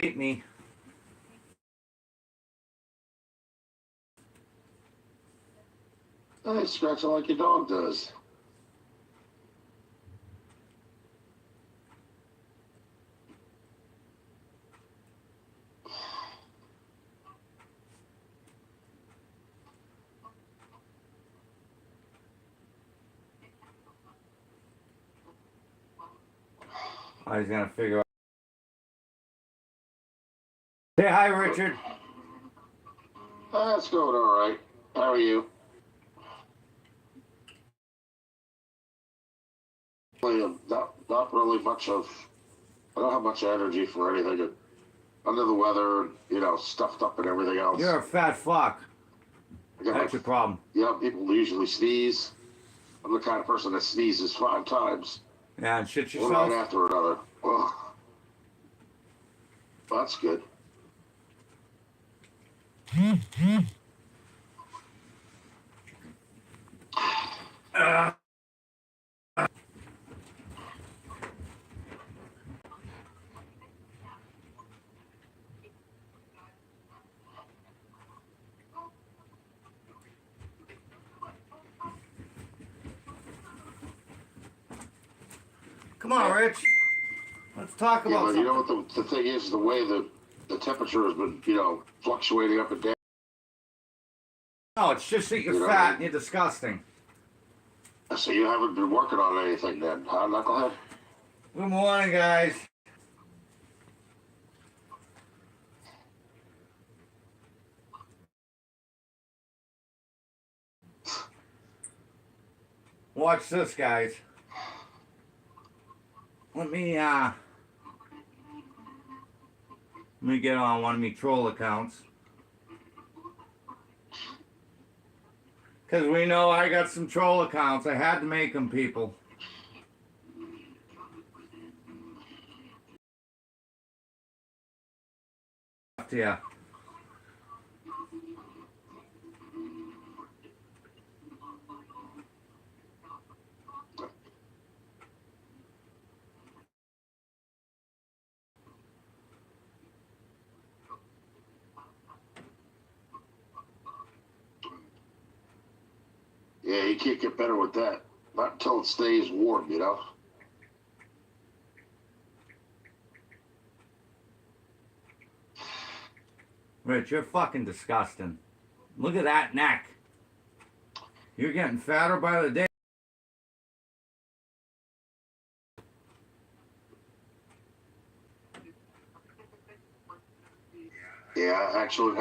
hate me. Hey, scratching like your dog does. I was gonna figure out. Say hi, Richard. That's going all right. How are you? Not really much of. I don't have much energy for anything. Under the weather, you know, stuffed up and everything else. You're a fat fuck. That's your problem. Yeah, people usually sneeze. I'm the kind of person that sneezes 5 times. Yeah, and shit yourself. One right after another. Well, that's good. Come on, Rich. Let's talk about something. You know what the thing is? The way the temperature has been, you know, fluctuating up and down. No, it's just that you're fat and you're disgusting. So you haven't been working on anything then, huh, Knucklehead? Good morning, guys. Watch this, guys. Let me get on one of me troll accounts. Because we know I got some troll accounts. I had to make them, people. Yeah. Yeah, you can't get better with that. Not until it stays warm, you know? Rich, you're fucking disgusting. Look at that neck. You're getting fatter by the day. Yeah, I actually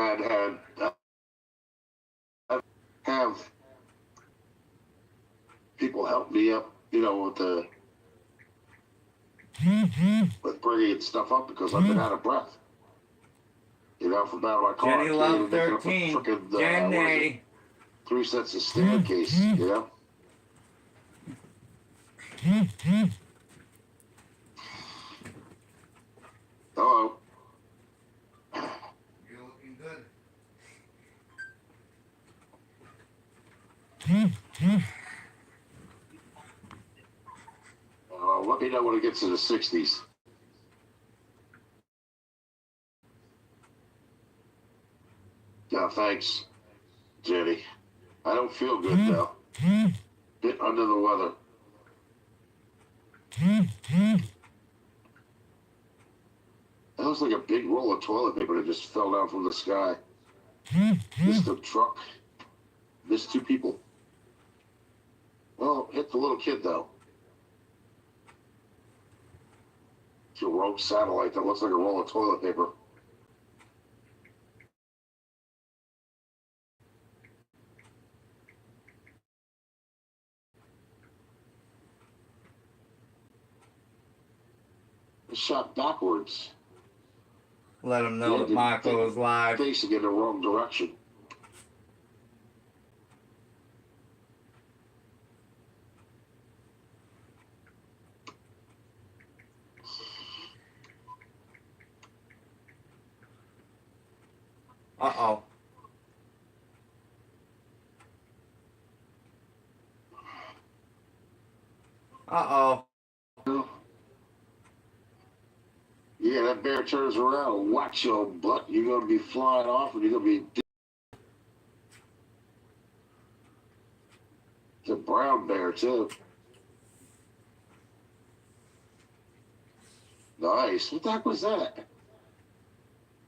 have people help me up, you know, with bringing stuff up because I've been out of breath. You know, from out of my car. Jenny Love 13. Jenny. 3 sets of staircase, you know? Hello. You're looking good. Let me know when it gets to the 60s. Yeah, thanks, Jenny. I don't feel good, though. Bit under the weather. That was like a big roll of toilet paper that just fell down from the sky. Missed the truck. Missed 2 people. Well, hit the little kid, though. It's a rogue satellite that looks like a roll of toilet paper. It's shot backwards. Let him know that Marco is live. Facing in the wrong direction. Uh-oh. Uh-oh. Yeah, that bear bear turns around and whacks your butt, you're going to be flying off and you're going to be. It's a brown bear, too. Nice. What the heck was that?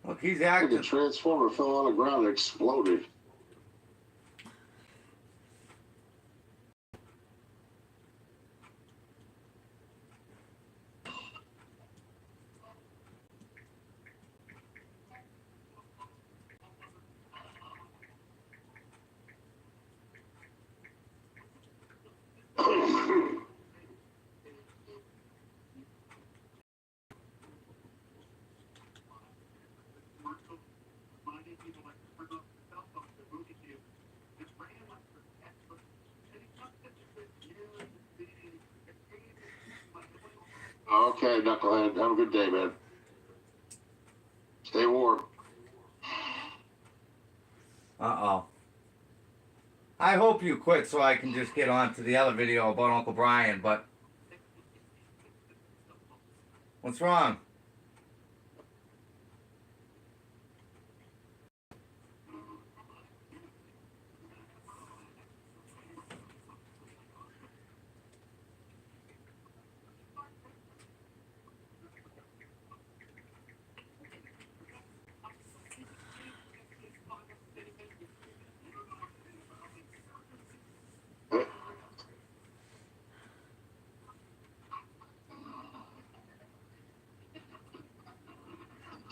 Look, he's Like a acting. transformer fell on the ground and exploded. Okay, Knucklehead. Have a good day, man. Stay warm. Uh-oh. I hope you quit so I can just get on to the other video about Uncle Brian, but... What's wrong?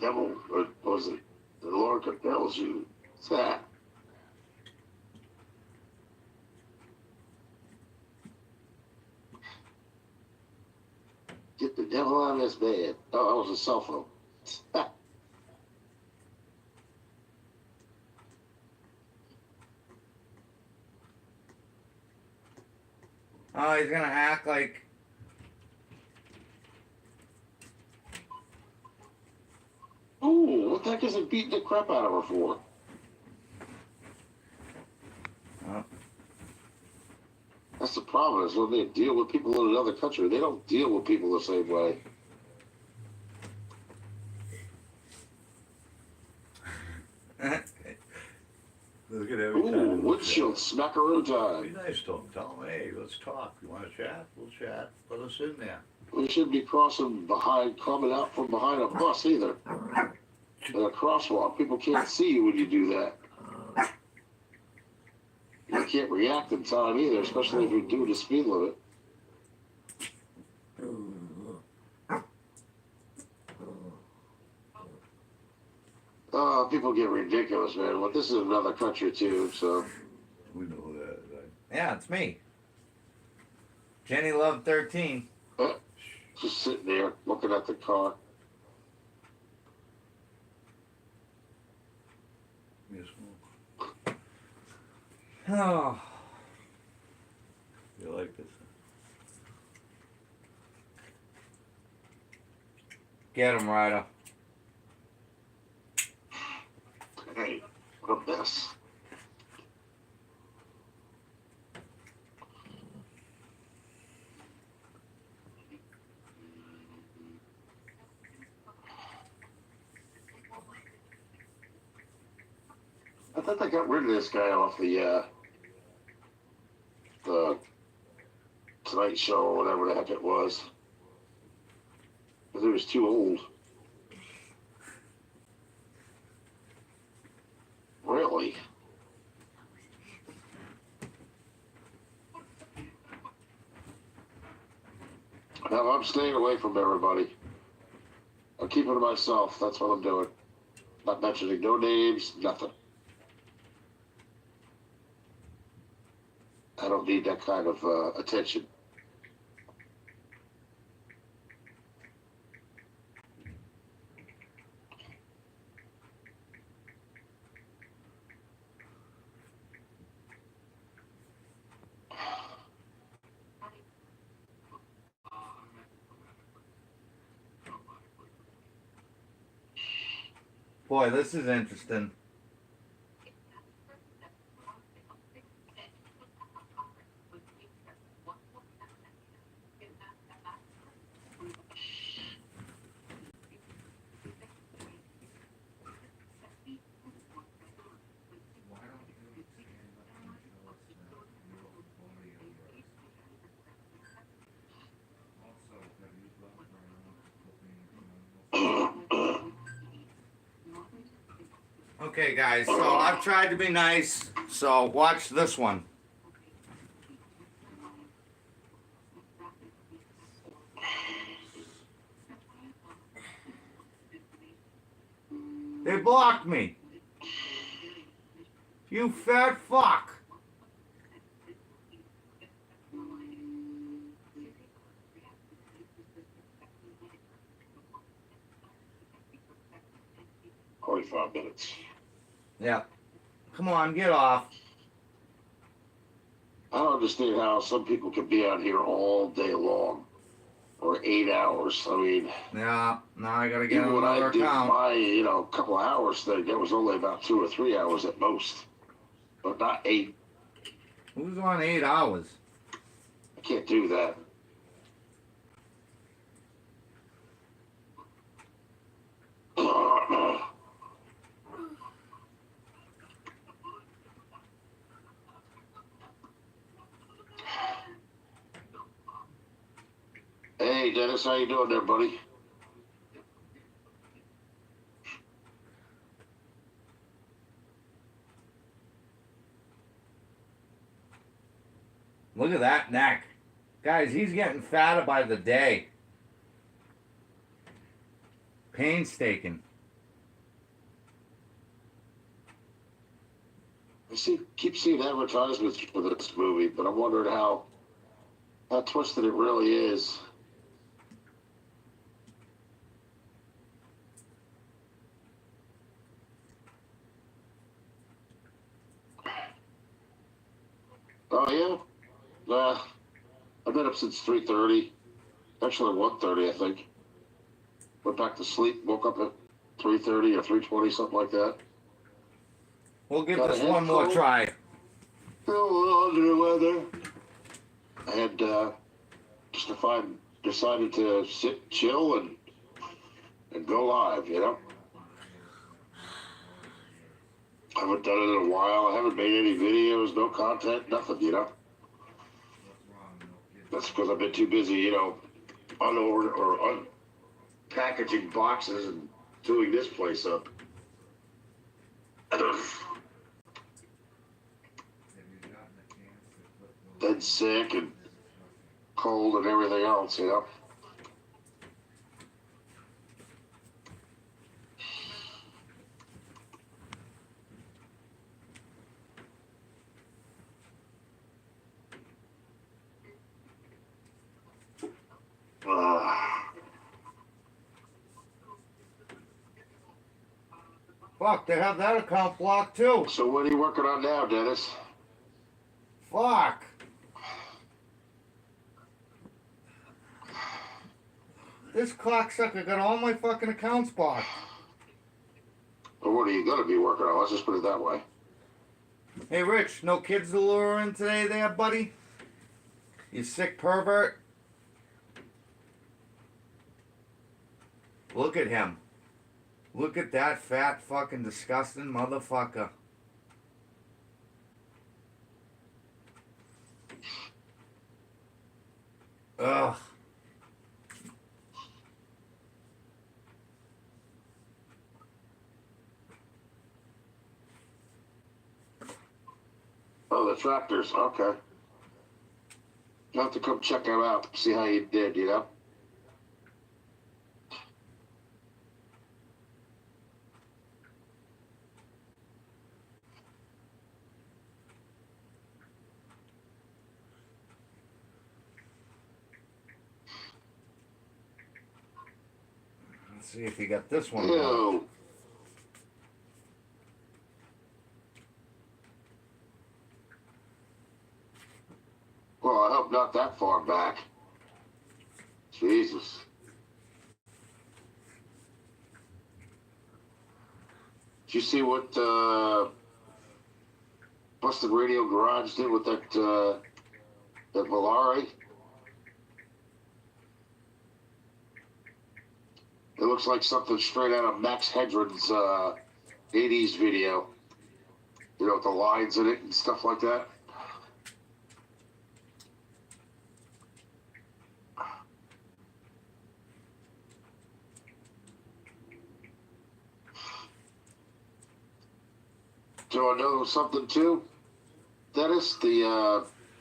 Devil, or was it? The Lord compels you. What's that? Get the devil out of this bed. Oh, that was a cell phone. Oh, he's gonna act like... Ooh, what the heck is he beating the crap out of her for? Oh. That's the problem, is when they deal with people in another country, they don't deal with people the same way. Look at every Ooh, time. windshield smackaroo Be time. nice to them. Tell them, hey, let's talk. You want to chat? We'll chat. Let us in there. We shouldn't be crossing behind, coming out from behind a bus either. In a crosswalk, people can't see you when you do that. You can't react in time either, especially if you do the speed limit. People get ridiculous, man. But this is another country too, so. We know who that is, right? Yeah, it's me. Jenny Love 13. Just sitting there looking at the car. Yes, Oh. you like this? Get him, Ryder. Hey, what a mess. I thought they got rid of this guy off the Tonight Show or whatever the heck it was. Because he was too old. Really? No, I'm staying away from everybody. I'm keeping to myself. That's what I'm doing. Not mentioning no names, nothing. I don't need that kind of attention. Boy, this is interesting. Okay, guys, so I've tried to be nice, so watch this one. They blocked me. You fat fuck. 45 minutes. Yeah. Come on, get off. I don't understand how some people can be out here all day long, or 8 hours. I mean, Yeah, now I gotta get even when another I did account. my, couple of hours thing, that was only about 2 or 3 hours at most, but not 8. Who's on 8 hours? I can't do that. Hey, Dennis, how you doing there, buddy? Look at that neck. Guys, he's getting fatter by the day. Painstaking. Keep seeing advertisements for this movie, but I'm wondering how twisted it really is. Oh yeah, I've been up since 3:30. Actually, 1:30, I think. Went back to sleep. Woke up at 3:30 or 3:20, something like that. We'll give Got a this head one more cold? try. Oh, under the weather. I had decided to sit, chill, and go live. I haven't done it in a while. I haven't made any videos, no content, nothing. That's because I've been too busy, unpackaging boxes and doing this place up. Then sick and cold and everything else. Fuck, they have that account blocked too. So what are you working on now, Dennis? Fuck. This cocksucker got all my fucking accounts blocked. Or what are you going to be working on? Let's just put it that way. Hey, Rich, no kids to lure in today there, buddy? You sick pervert? Look at him. Look at that fat fucking disgusting motherfucker. Ugh. Oh, the tractors. Okay. You'll have to come check them out, see how you did. Let's see if you got this one. Down. Ew. Well, I hope not that far back. Jesus. Did you see what Busted Radio Garage did with that Volare? It looks like something straight out of Max Headroom's 80s video. With the lines in it and stuff like that. So I know something too. Dennis,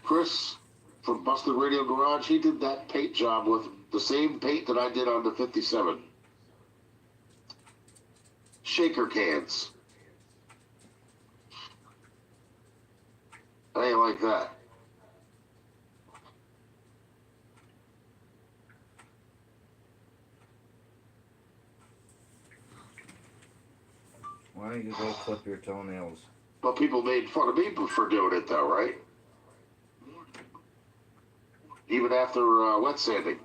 Chris from Busted Radio Garage, he did that paint job with the same paint that I did on the 57. Shaker cans. I ain't like that. Why don't you go clip your toenails? But people made fun of me for doing it, though, right? Even after wet sanding.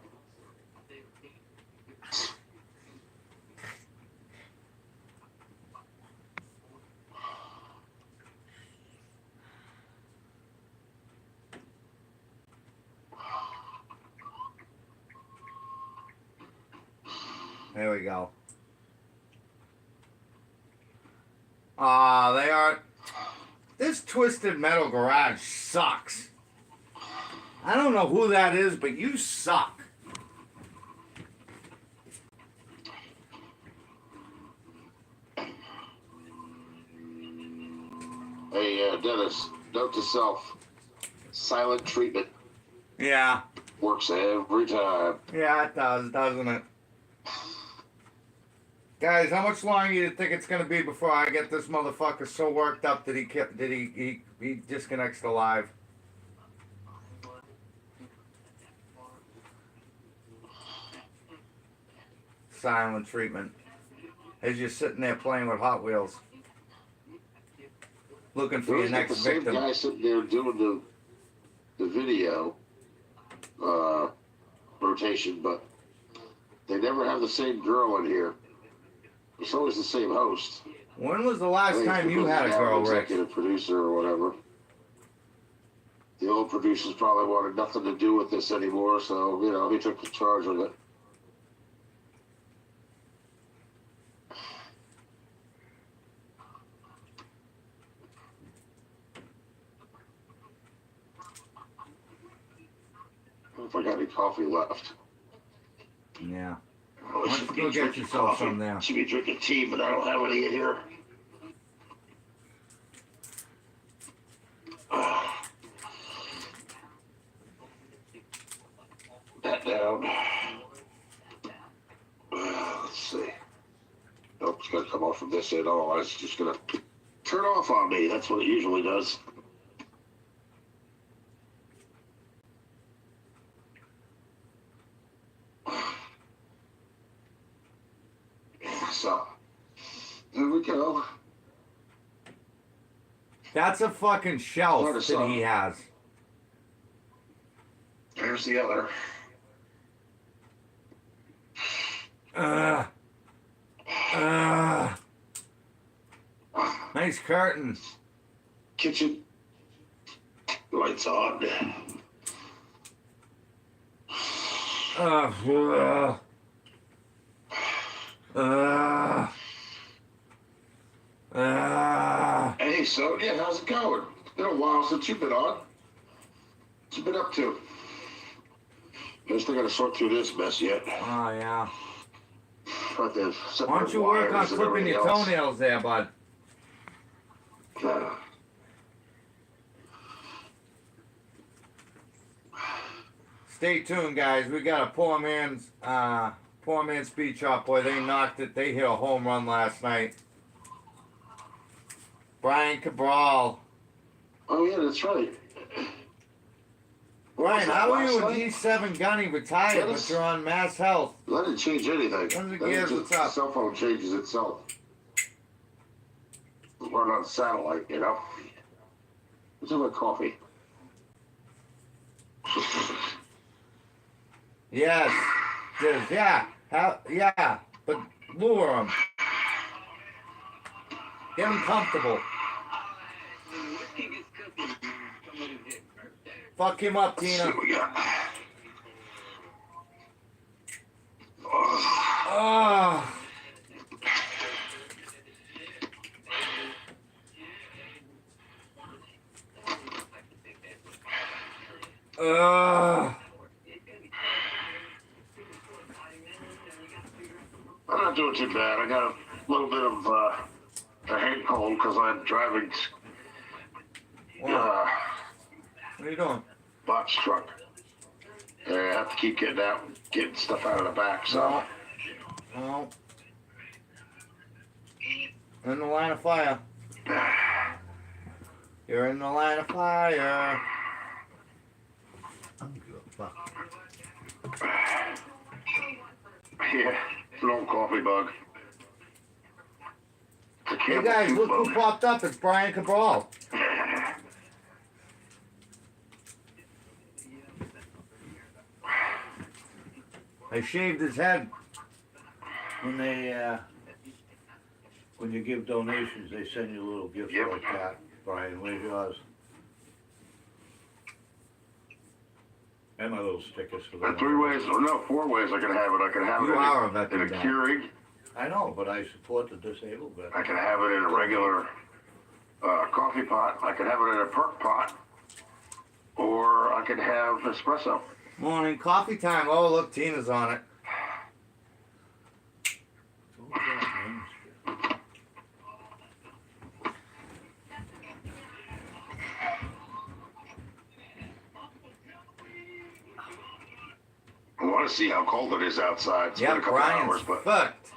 There we go. They are. This Twisted Metal Garage sucks. I don't know who that is, but you suck. Hey, Dennis, note to self. Silent treatment Yeah. works every time. Yeah, it does, doesn't it? Guys, how much longer do you think it's gonna be before I get this motherfucker so worked up that he disconnects the live? Silent treatment. As you're sitting there playing with Hot Wheels. Looking for your Where's the next same victim. guy sitting there doing the video rotation, but they never have the same girl in here. It's always the same host. When was the I last think it's time you because had a they have girl, an Rick? executive producer or whatever. The old producers probably wanted nothing to do with this anymore, so he took the charge of it. I don't know if I got any coffee left. Yeah. Oh, Why I don't should you be go get drinking yourself coffee. some there? Should be drinking tea, but I don't have any in here. That down. Let's see. Nope, it's gonna come off from this end. Otherwise, it's just gonna turn off on me. That's what it usually does. So, there we go. That's a fucking shelf What a that song. he has. There's the other. Nice curtain. Kitchen lights on. Hey, so yeah, how's it going? Been a while since you've been on. What you been up to? I still gotta sort through this mess yet. Oh, yeah. Got the Why don't you work on wires and clipping everything your else. toenails there, bud? Stay tuned, guys. We got a poor man's speed chop boy. They knocked it. They hit a home run last night. Brian Cabral. Oh yeah, that's right. Brian, that how are you last with night? G7 Gunny retired, but Dennis? you're on Mass Health? That didn't change anything. When's the That gears? just- What's up? The cell phone changes itself. Run on satellite, What's in my coffee? Yes. Yeah. Yeah. But lure him. Get him comfortable. Fuck him up, Let's see Tina. what we got. Oh. I'm not doing too bad. I got a little bit of I hate cold because I'm driving What? uh, What are you doing? box truck. And I have to keep getting stuff out of the back. So No. In the line of fire. You're in the line of fire. I don't give a fuck. yeah, it's an old coffee bug. It's a Hey Campbell guys, soup look bug. who popped up. It's Brian Cabral. I shaved his head. When you give donations, they send you a little gift Yep. like that. Brian, where's yours? And my little stickers for And 3 ways, or no, 4 ways I can have it. I can have You it are a in veteran a guy. Keurig. I know, but I support the disabled veterans. I can have it in a regular coffee pot. I can have it in a perk pot. Or I can have espresso. Morning coffee time. Oh, look, Tina's on it. What was that name? I want to see how cold it is outside. It's been Yeah, a couple Brian's hours, but fucked.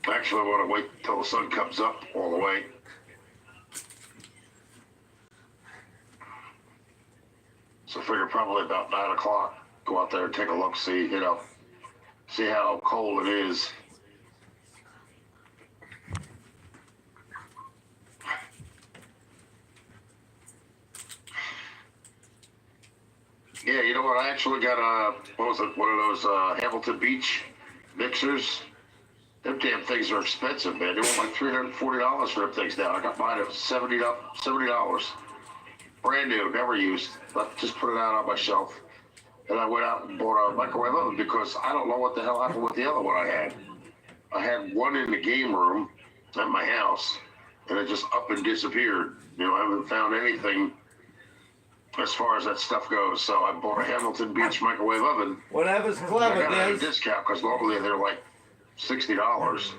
actually I want to wait until the sun comes up all the way. So I figure probably about 9 o'clock, go out there and take a look, see how cold it is. Yeah, you know what? I actually got one of those Hamilton Beach mixers. Them damn things are expensive, man. They want like $340 for them things now. I got mine at $70. Brand new, never used. But just put it out on my shelf. And I went out and bought a microwave oven because I don't know what the hell happened with the other one I had. I had one in the game room at my house, and it just up and disappeared. I haven't found anything as far as that stuff goes. So I bought a Hamilton Beach microwave oven. Whatever's I clever, got it at a Diz. discount because normally they're like $60.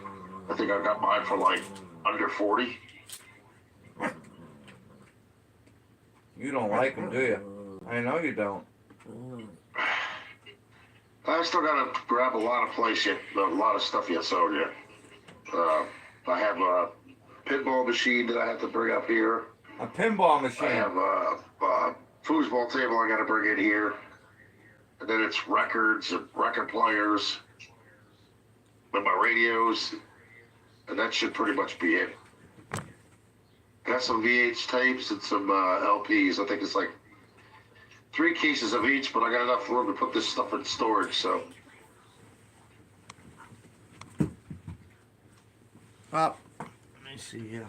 I think I got mine for like under 40. You don't like them, do you? I know you don't. I still gotta grab a lot of stuff yet sold yet. I have a pinball machine that I have to bring up here. A pinball I machine. have a foosball table I gotta bring in here. And then it's records and record players. And my radios. And that should pretty much be it. Got some VH tapes and some LPs. I think it's like 3 cases of each, but I got enough room to put this stuff in storage, so. Up. Let me see here.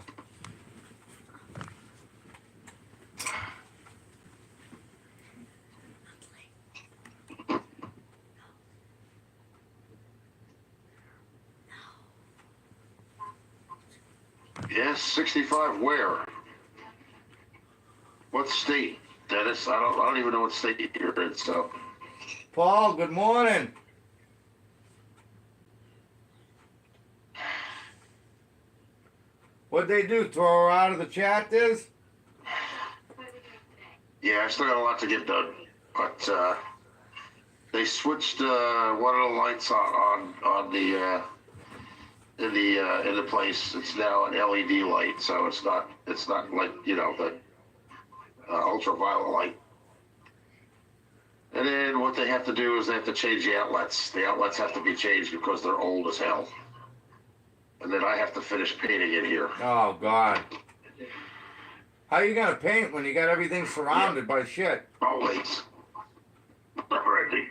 Yes, 65 where? What state, Dennis? I don't even know what state you're in, so. Paul, good morning. What'd they do? Throw her out of the chat, Diz? Yeah, I still got a lot to get done, but they switched one of the lights on the in the place. It's now an LED light, so it's not like the ultraviolet light. And then what they have to do is they have to change the outlets. The outlets have to be changed because they're old as hell. And then I have to finish painting it here. Oh, God. How you gonna paint when you got everything surrounded by shit? Always. Never ending.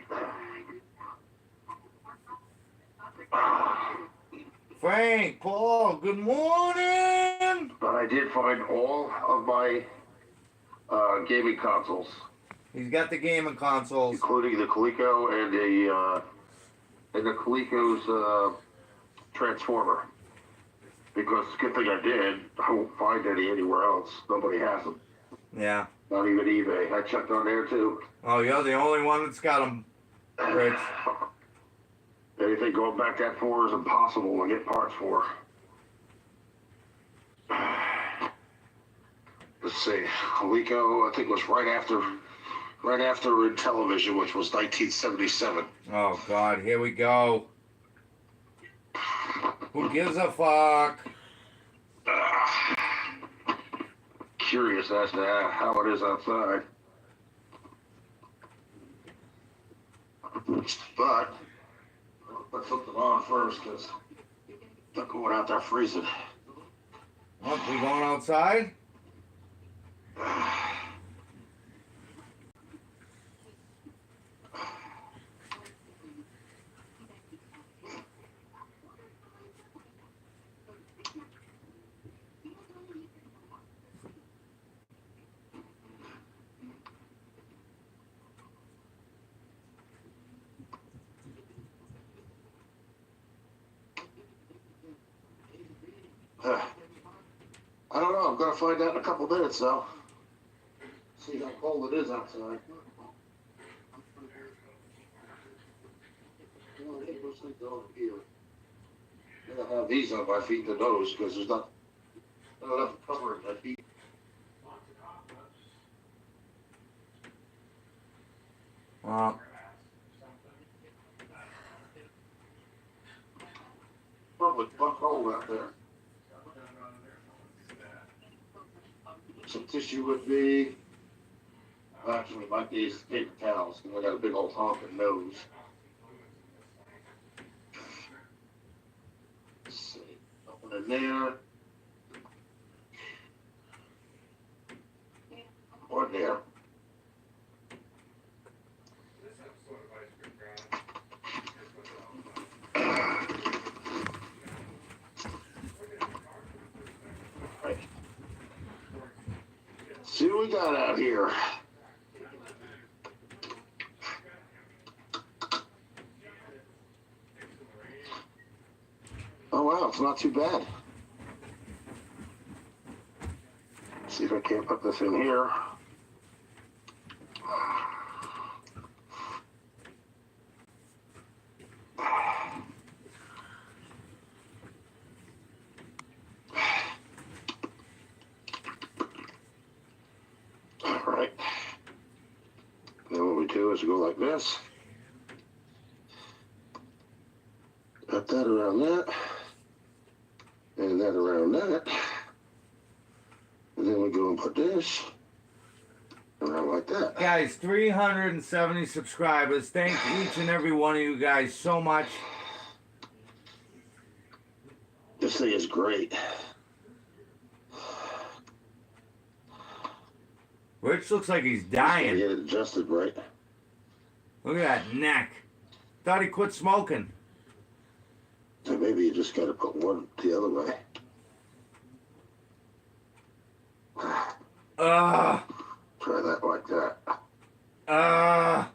Frank, Paul, good morning. But I did find all of my gaming consoles, He's got the gaming consoles. including the Coleco and the Coleco's Transformer. Because good thing I did, I won't find any anywhere else. Nobody has them. Yeah. Not even eBay. I checked on there too. Oh, you're the only one that's got them, Rich. Anything going back that far is impossible to get parts for. see, a week ago, I think it was right after in television, which was 1977. Oh God, here we go. Who gives a fuck? Curious as to how it is outside. But let's put them on first, because they're going out there freezing. Oh, we going outside? I don't know. I'm gonna find out in a couple minutes, though. See how cold it is outside. Well, I think those things are over here. I'm gonna have these on my feet and nose because there's not enough covering my feet. Well, Probably buck cold out there. Some tissue would be. Actually, like these paper towels, because I got a big old honking nose. Let's see. Nothing in there. Or there. Right. See what we got out here. Oh wow, it's not too bad. See if I can't put this in here. All right. Then what we do is go like this. Got that around that. And that around that. And then we go and put this around like that. guys, 370 subscribers. Thank each and every one of you guys so much. This thing is great. Rich looks like he's Just gotta dying. get it adjusted right. Look at that neck. Thought he quit smoking. So maybe you just gotta put one the other way. Try that like that. I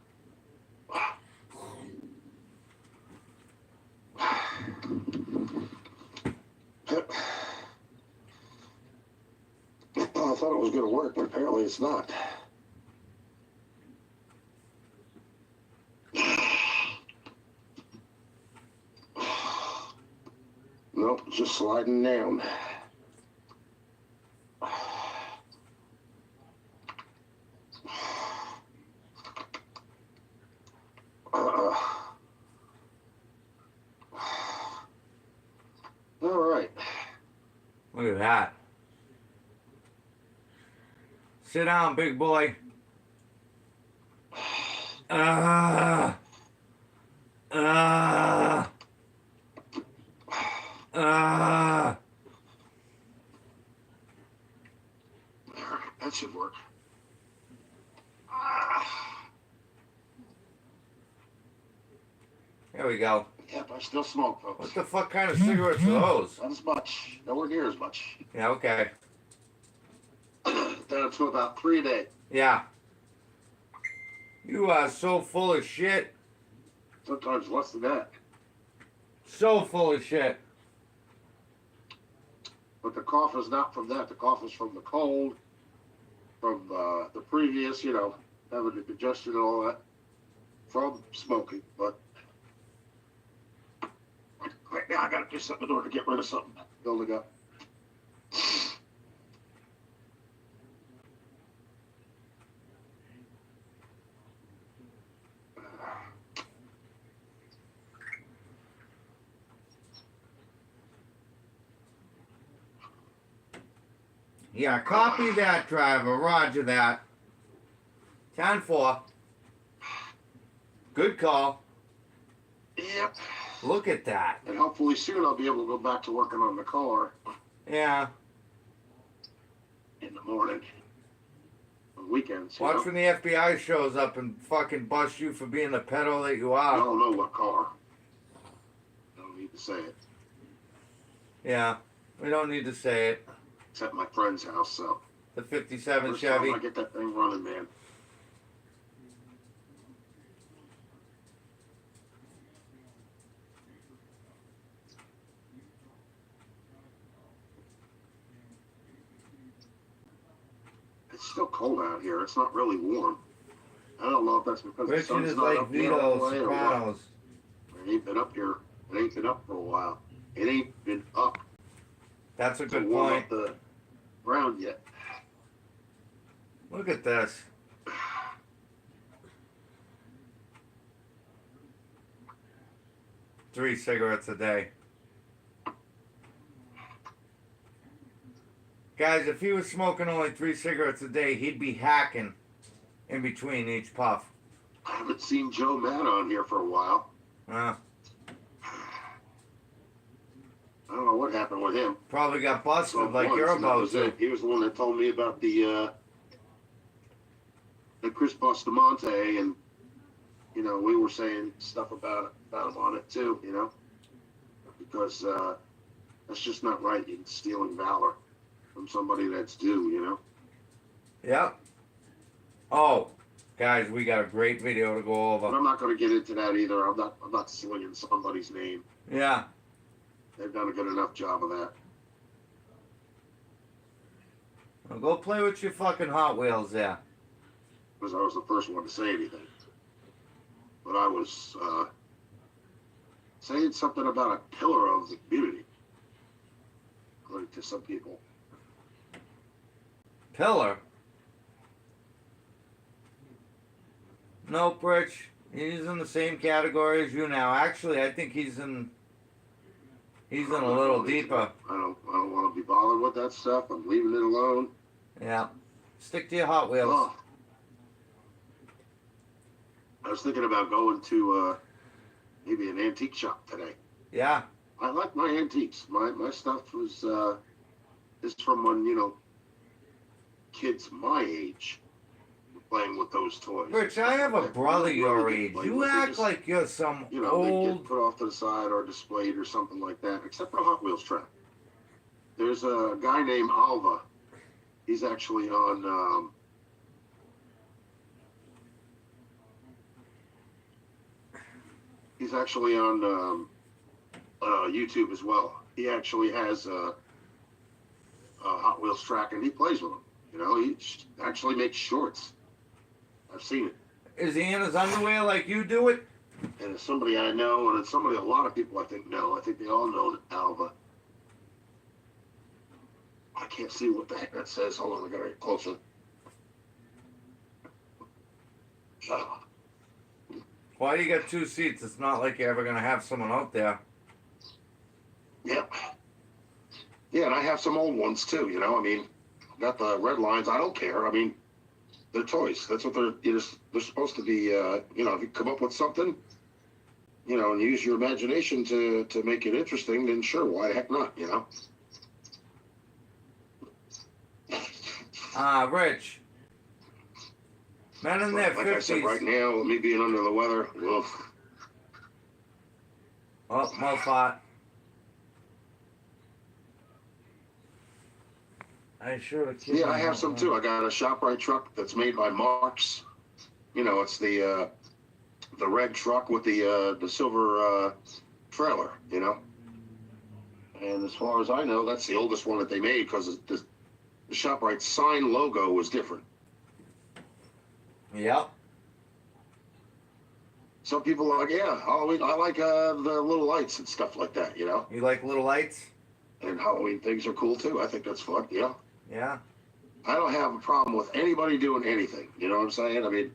thought it was gonna work, but apparently it's not. Nope, just sliding down. All right. Look at that. Sit down, big boy. That should work. There we go. Yep, I still smoke, folks. What the fuck kind of cigarettes are those? Not as much. Nowhere near as much. Yeah, okay. Down to about 3 a day. Yeah. You are so full of shit. Sometimes less than that. So full of shit. But the cough is not from that. The cough is from the cold, from the previous, having the congestion and all that, from smoking. But right now I got to do something in order to get rid of something building up. Yeah, copy that, driver. Roger that. 10-4. Good call. Yep. Look at that. And hopefully soon I'll be able to go back to working on the car Yeah. in the morning. On weekends. Watch when the FBI shows up and fucking bust you for being the pedo that you I are. don't know what car. I don't need to say it. Yeah. We don't need to say it. It's at my friend's house, so. The 57 First Chevy. time I get that thing running, man. It's still cold out here. It's not really warm. I don't know if that's because the Richard sun's is not like up here all the Vito way or what. Sopranos. It ain't been up here. It ain't been up for a while. It ain't been up That's a to good warm point. up the ground yet. Look at this. Three cigarettes a day. Guys, if he was smoking only 3 cigarettes a day, he'd be hacking in between each puff. I haven't seen Joe Matt on here for a while. I don't know what happened with him. Probably got busted Saw like once, you're and that about was to. it. He was the one that told me about the Chris Bustamante, and you know we were saying stuff about him on it too. You know, because that's just not right. You're stealing valor from somebody that's due. You know. Yep. Oh, guys, we got a great video to go But over. I'm not going to get into that either. I'm not slinging somebody's name. Yeah. They've done a good enough job of that. Well, go play with your fucking Hot Wheels there. Because I was the first one to say anything. But I was saying something about a pillar of the community, according to some people. Pillar? Nope, Rich. He's in the same category as you now. Actually, I think he's in a little deeper. I don't want to be bothered with that stuff. I'm leaving it alone. Yeah. Stick to your Hot Wheels. Oh. I was thinking about going to maybe an antique shop today. Yeah. I like my antiques. My stuff was is from when, you know, kids my age were playing with those toys. Rich, I have a Like, brother really your didn't age. play You with it, act just, like you're some you know, they get old. put off to the side or displayed or something like that, except for a Hot Wheels track. There's a guy named Alva. He's actually on YouTube as well. He actually has a Hot Wheels track, and he plays with them. You know, he actually makes shorts. I've seen it. Is he in his underwear like you do it? And it's somebody I know, and it's somebody a lot of people I think know. I think they all know Alva. I can't see what the heck that says. Hold on, I gotta get closer. Why do you got 2 seats? It's not like you're ever gonna have someone out there. Yeah. Yeah, and I have some old ones too, you know. I mean, got the red lines. I don't care. I mean, they're toys. That's what they're supposed to be, you know, if you come up with something, you know, and use your imagination to make it interesting, then sure, why the heck not, you know? Rich. Men in their Like I said, 50s. right now, with me being under the weather, oof. Oh, Mofat. I sure the kid. Yeah, I have some too. I got a ShopRite truck that's made by Marks. You know, it's the red truck with the silver trailer. You know, and as far as I know, that's the oldest one that they made because the ShopRite sign logo was different. Yep. Some people are like, yeah, Halloween. I like the little lights and stuff like that. You know, You like little lights? and Halloween things are cool too. I think that's fun. You know. Yeah. I don't have a problem with anybody doing anything. You know what I'm saying? I mean,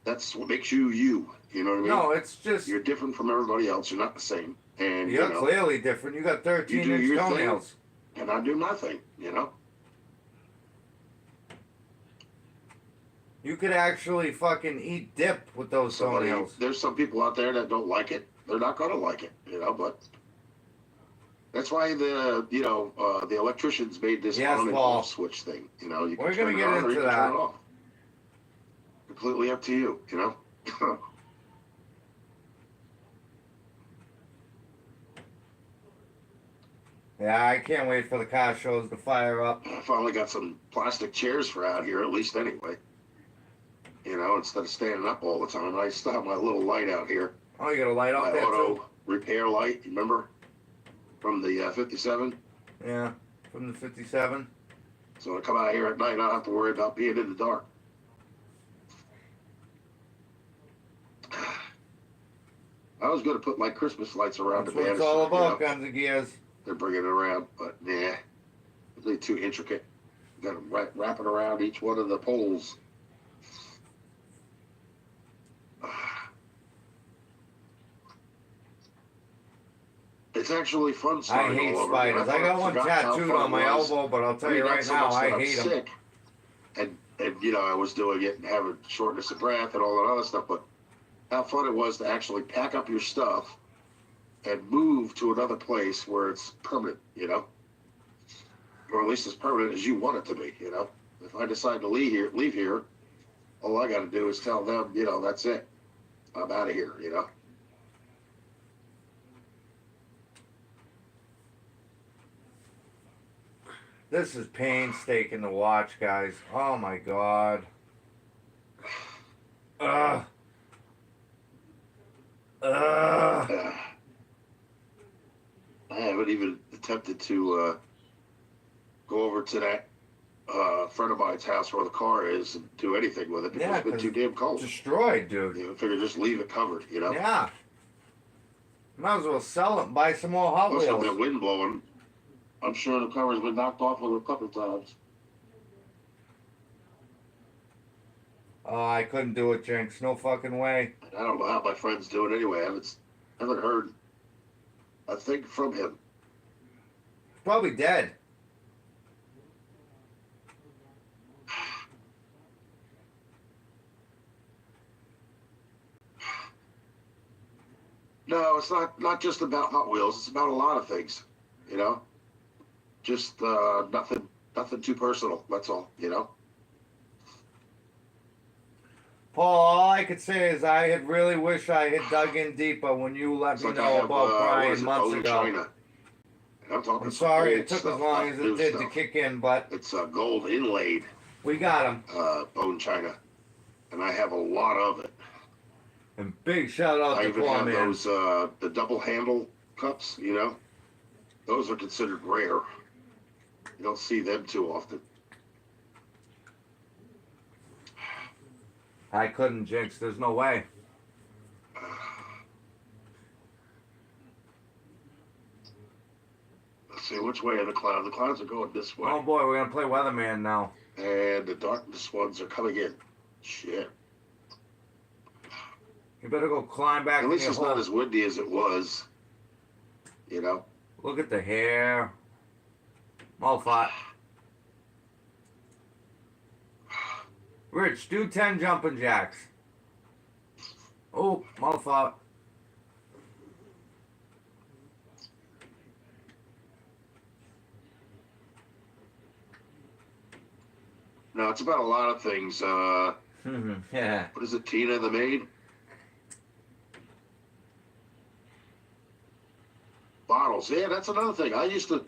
that's what makes you you. You know what I mean? No, it's just You're different from everybody else. You're not the same. And you're you know, clearly different. You got You do 13-inch your thing. toenails. and I do nothing. You know. You could actually fucking eat dip with those toenails. There's some people out there that don't like it. They're not gonna like it, you know. But that's why the electricians made this Yes, on and Paul. off switch thing. You know, you can We're turn gonna it get on or into you can that. turn it off. Completely up to you, you know. Yeah, I can't wait for the car shows to fire up. I finally got some plastic chairs for out here, at least anyway. You know, instead of standing up all the time. I still have my little light out here. Oh, you got a light My up there auto too? repair light, remember? From the 57. Yeah, from the 57. So when I come out here at night, I don't have to worry about being in the dark. I was going to put my Christmas lights around That's the what it's banister. all about, You know? Guns and Gears. They're bringing it around, but nah, really too intricate. Got to wrap it around each one of the poles. It's actually fun I starting hate all over. spiders. I got one forgot how tattooed fun on it my was. elbow, but I'll tell I mean, you not right so now, much that I I'm hate them. sick. And you know, I was doing it and having shortness of breath and all that other stuff, but how fun it was to actually pack up your stuff and move to another place where it's permanent, you know? Or at least as permanent as you want it to be, you know? If I decide to leave here, all I gotta do is tell them, you know, that's it. I'm out of here, you know? This is painstaking to watch, guys. Oh my god. Ugh. Ugh. I haven't even attempted to go over to that friend of mine's house where the car is and do anything with it because Yeah, it's been 'cause too damn cold. Destroyed, dude. You know, I figure just leave it covered, you know? Yeah. Might as well sell it and buy some more Hot Plus, with that Wheels. wind blowing, I'm sure the cover's been knocked off with it a couple of times. Oh, I couldn't do it, Jinx. No fucking way. I don't know how my friend's doing anyway. I haven't heard a thing from him. Probably dead. No, it's not just about Hot Wheels. It's about a lot of things, you know. Just nothing too personal. That's all, you know. Paul, all I could say is I had really wish I had dug in deeper when you let It's me like I know have about what Brian is it, months Bone ago. China. And I'm talking. I'm sorry old it took stuff, as long not as new it did to stuff. kick in, but It's gold inlaid we got him. bone china, and I have a lot of it. And big shout out I to even Paul, have man. those the double handle cups. You know, those are considered rare. You don't see them too often. I couldn't, Jinx. There's no way. Let's see, which way are the clouds? The clouds are going this way, Oh boy, we're gonna play Weatherman now. and the darkness ones are coming in. Shit. You better go climb back At in least your it's not hole. as windy as it was. You know. Look at the hair. Malfot. Rich, do 10 jumping jacks. Oh, Malfot. No, it's about a lot of things. Yeah. What is it, Tina the maid? Bottles. Yeah, that's another thing. I used to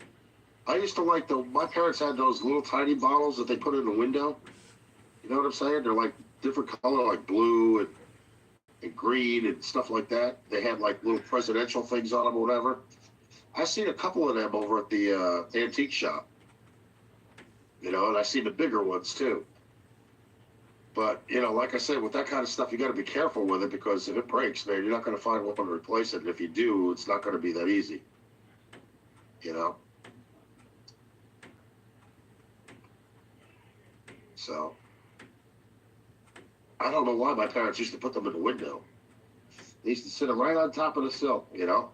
like my parents had those little tiny bottles that they put in the window. You know what I'm saying? They're like different color, like blue and green and stuff like that. They had like little presidential things on them or whatever. I seen a couple of them over at the antique shop. You know, and I seen the bigger ones too. But, you know, like I said, with that kind of stuff, you got to be careful with it because if it breaks, man, you're not going to find one to replace it. And if you do, it's not going to be that easy. You know? So, I don't know why my parents used to put them in the window. They used to sit them right on top of the sill, you know?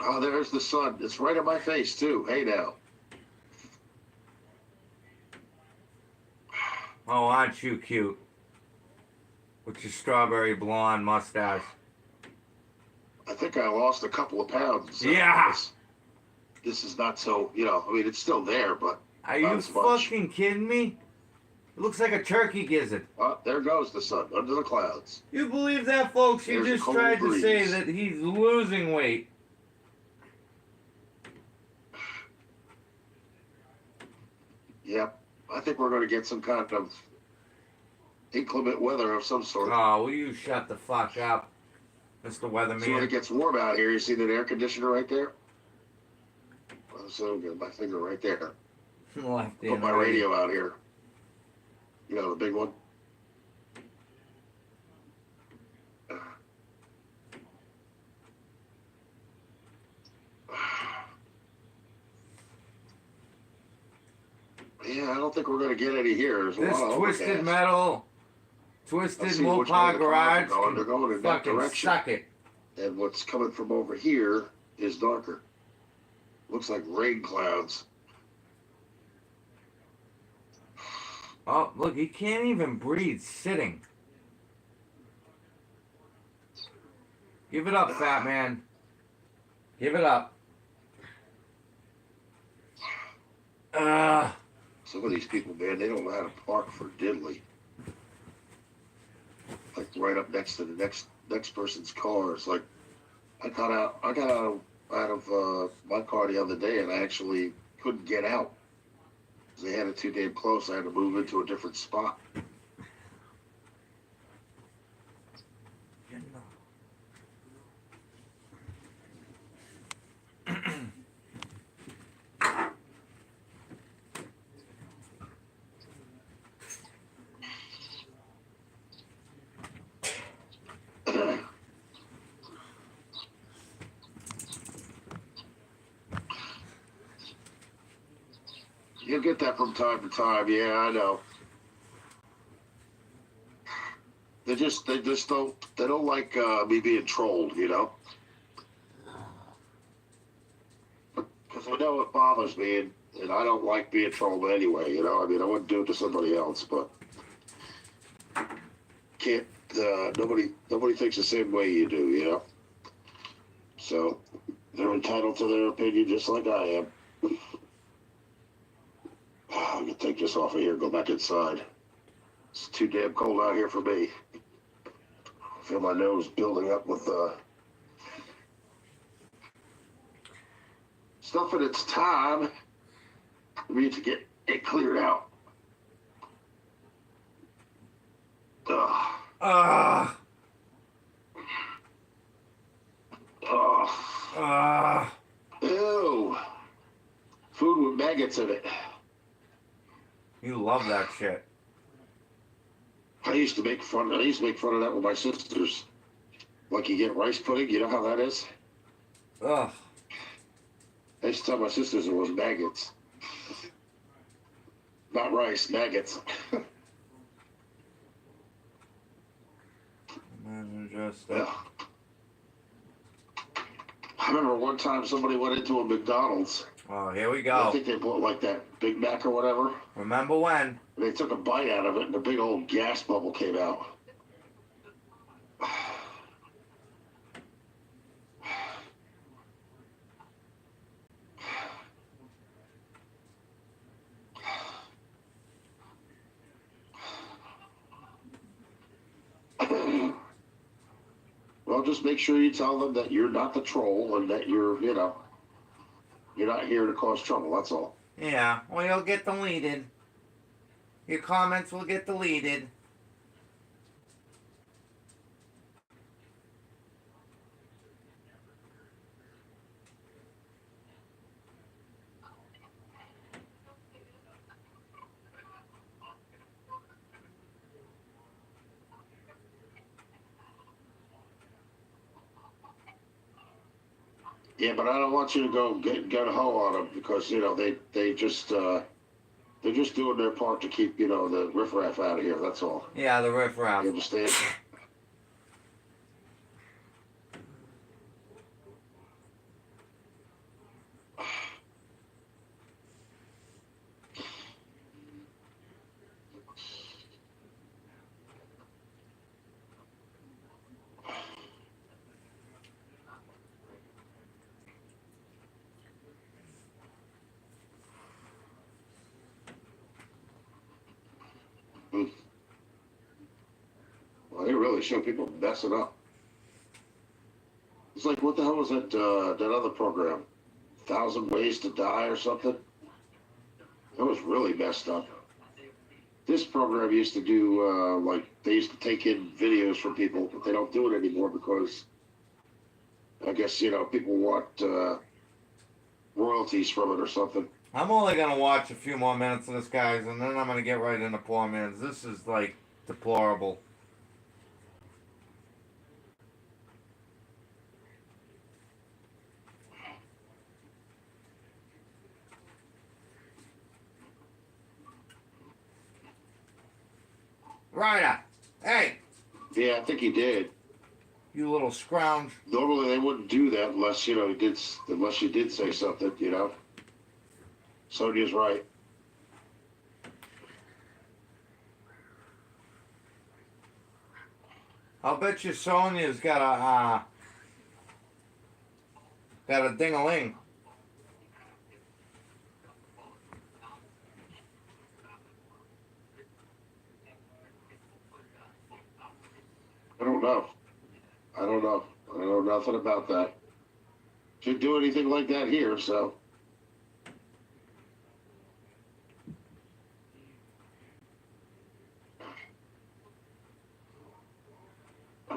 Oh, there's the sun. It's right in my face, too. Hey, now. Oh, aren't you cute? With your strawberry blonde mustache. I think I lost a couple of pounds. Yeah. This is not so, I mean, it's still there, but Are not you as much. fucking kidding me? It looks like a turkey gizzard. There goes the sun under the clouds. You believe that, folks? You There's a just cold tried to say breeze. that he's losing weight. Yep. I think we're going to get some kind of inclement weather of some sort. Oh, will you shut the fuck up, Mr. So when it Weatherman? gets warm out here, you see that air conditioner right there? So good. My finger right there. Left Put in my radio out here. You know, the big one. Yeah, I don't think we're going to get any here. There's a This lot of twisted overcast. metal, Let's twisted see which way Mopar the clouds are garage going. They're can going in that fucking direction. suck it. And what's coming from over here is darker. Looks like rain clouds. Oh, look, he can't even breathe sitting. Give it up, fat man. Give it up. Some of these people, man, they don't know how to park for diddly. Like right up next to the next person's car. It's like I got out of my car the other day, and I actually couldn't get out. They had it too damn close. I had to move into a different spot. You get that from time to time. Yeah, I know. They just don't like me being trolled, because I know it bothers me, and I don't like being trolled anyway. I mean, I wouldn't do it to somebody else, but can't. Nobody thinks the same way you do, So they're entitled to their opinion, just like I am. I'm gonna take this off of here and go back inside. It's too damn cold out here for me. I feel my nose building up with stuff in its time. We need to get it cleared out. Ugh. Ah, Ugh. Ew. Food with maggots in it. you love that shit. I used to make fun of that with my sisters. Like you get rice pudding, you know how that is? Ugh. I used to tell my sisters it was maggots. Not rice, maggots. Yeah. I remember one time somebody went into a McDonald's. Oh, here we I go. think they bought like that Big Mac or whatever. Remember when? And they took a bite out of it and a big old gas bubble came out. Well, just make sure you tell them that you're not the troll and that you're not here to cause trouble. That's all. Yeah, well, you'll get deleted. Your comments will get deleted. Yeah, but I don't want you to go get a hoe on them because they just they're just doing their part to keep the riffraff out of here. That's all. Yeah, the riffraff. You understand? really show people messing up. It's like, what the hell was that other program? 1,000 Ways to Die or something? That was really messed up. This program used to do, they used to take in videos from people, but they don't do it anymore because I guess, people want royalties from it or something. I'm only gonna watch a few more minutes of this, guys, and then I'm gonna get right into poor man's. This is like deplorable. Ryder, hey, Yeah, I think he did. you little scrounge. Normally they wouldn't do that unless, unless you did say something, Sonia's right. I'll bet you Sonia's got a ding-a-ling. I don't know. I don't know. I know nothing about that. Should do anything like that here, so.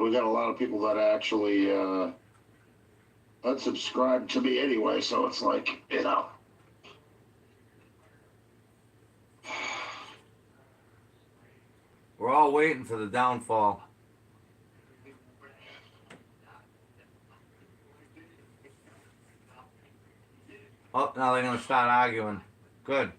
We got a lot of people that actually unsubscribe to me anyway, so it's like, We're all waiting for the downfall. Oh, now they're gonna start arguing. Good.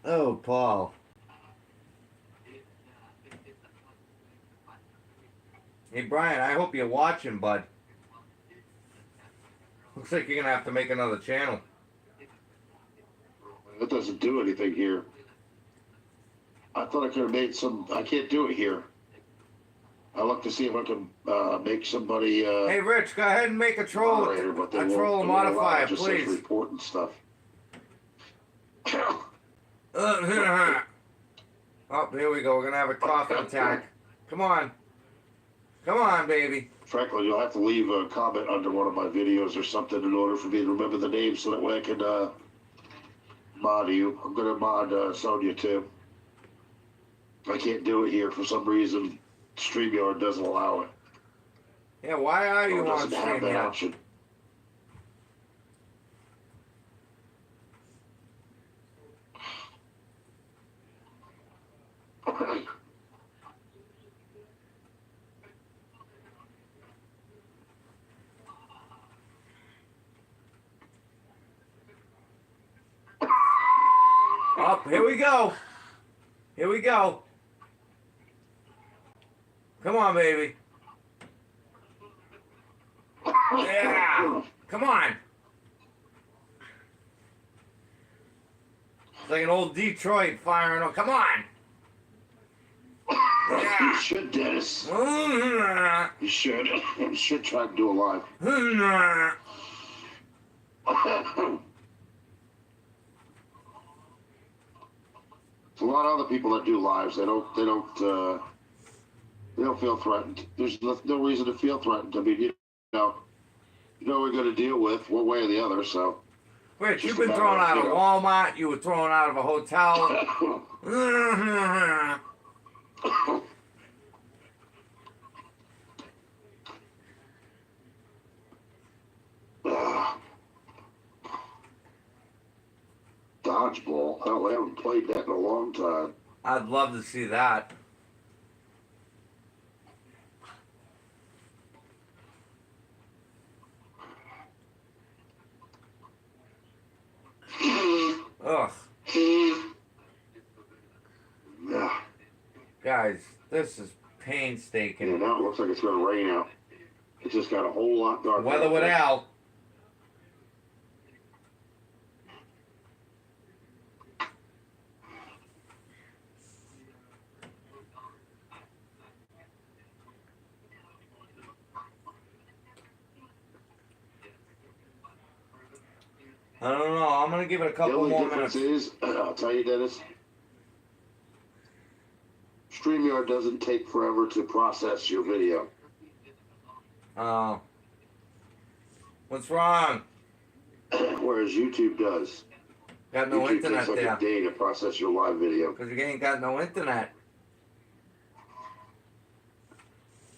Oh, Paul. Hey, Brian, I hope you're watching, bud. Looks like you're gonna have to make another channel. that doesn't do anything here. I thought I could have made some. I can't do it here. I look to see if I can make somebody. Hey, Rich, go ahead and make a troll. Moderator, but they A won't- troll they won't allow it. modifier, It just says please. report and stuff. Oh, here we go. We're gonna have a coughing attack. Come on. Come on, baby. Franklin, you'll have to leave a comment under one of my videos or something in order for me to remember the name so that way I can mod you. I'm going to mod Sonia too. I can't do it here for some reason. StreamYard doesn't allow it. Yeah, why are Or you on doesn't have that StreamYard? option. Oh, here we go. Here we go. Come on, baby. Yeah. Come on. It's like an old Detroit firing. Come on. You Yeah. should, Dennis. You should. You should try to do a live. A lot of other people that do lives, they don't feel threatened. There's no reason to feel threatened. I mean, you know we're going to deal with one way or the other. So, Rich, you've been thrown out of Walmart. You were thrown out of a hotel. Dodgeball. Hell, I haven't played that in a long time. I'd love to see that. Ugh. Yeah. Guys, this is Yeah, painstaking. now it looks like it's going to rain out. It just got a whole lot darker. Weather with Al. I don't know. I'm gonna give it a The couple only more difference minutes. is, I'll tell you, Dennis, StreamYard doesn't take forever to process your video. Oh. What's wrong? Whereas YouTube does. Got no YouTube takes internet like there. a day to process your live video. Because you ain't got no internet.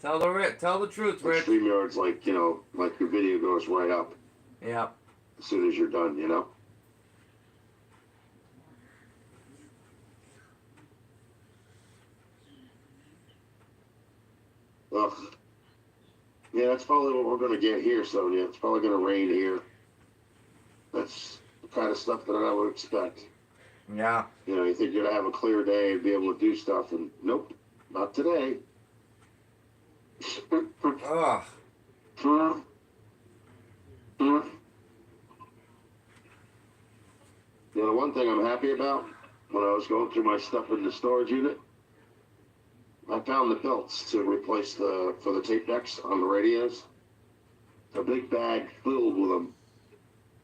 Tell the truth, But Rich. StreamYard's like, like your video goes right up Yep. as soon as you're done, Ugh. Yeah, that's probably what we're going to get here, Sonia. It's probably going to rain here. That's the kind of stuff that I would expect. Yeah. You think you're going to have a clear day and be able to do stuff, and nope, not today. Ugh. The one thing I'm happy about, when I was going through my stuff in the storage unit, I found the belts to replace for the tape decks on the radios. A big bag filled with them.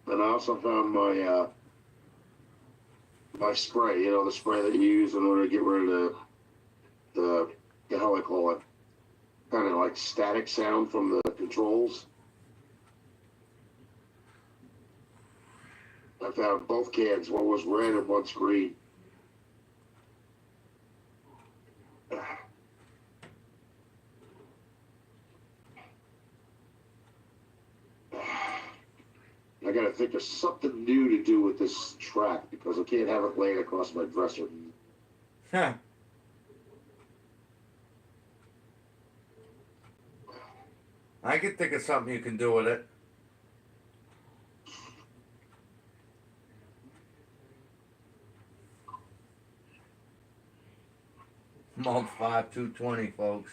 And I also found my spray, the spray that you use in order to get rid of the how I call it, kind of like static sound from the controls. I found both cans. One was red and one's green. I gotta think of something new to do with this track because I can't have it laying across my dresser. Huh. I can think of something you can do with it. Malt 5220, folks.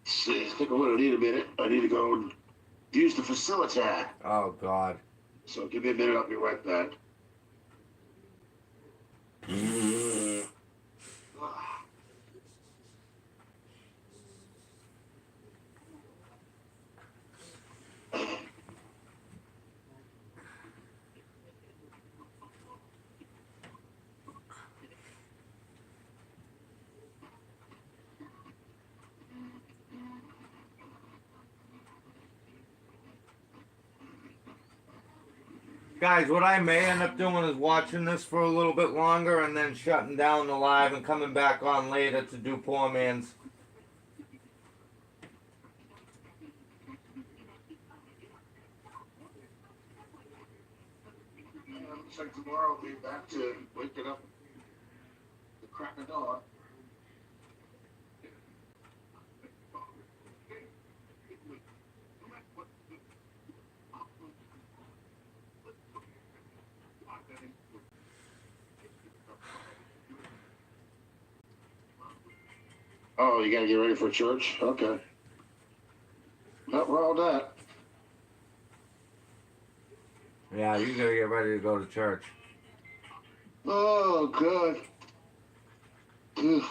I think I'm gonna need a minute. I need to go and use the Facilitac. Oh, God. So give me a minute, I'll be right back. Guys, what I may end up doing is watching this for a little bit longer and then shutting down the live and coming back on later to do Poor Man's. Looks like tomorrow I'll be back to waking up the crack of dawn. Oh, you gotta get ready for church? Okay. Not we're all that. Yeah, you gotta get ready to go to church. Oh, God. Ugh.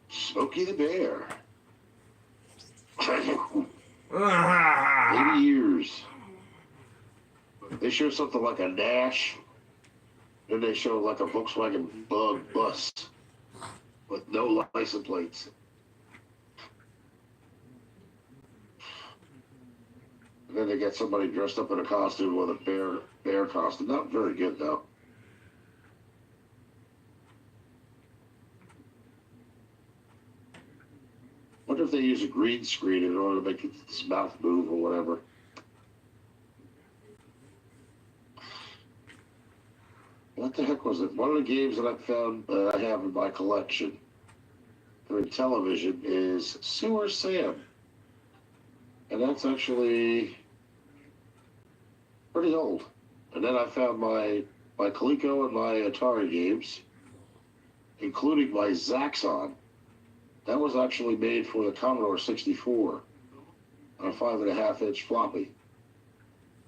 Smokey the Bear. 80 years. They show something like a Nash, then they show like a Volkswagen Bug bus with no license plates. And then they get somebody dressed up in a costume with a bear costume. Not very good though. Wonder if they use a green screen in order to make its mouth move or whatever. What the heck was it? One of the games that I found I have in my collection for television is Sewer Sam. And that's actually pretty old. And then I found my Coleco and my Atari games, including my Zaxxon. That was actually made for the Commodore 64 on a 5.5-inch floppy.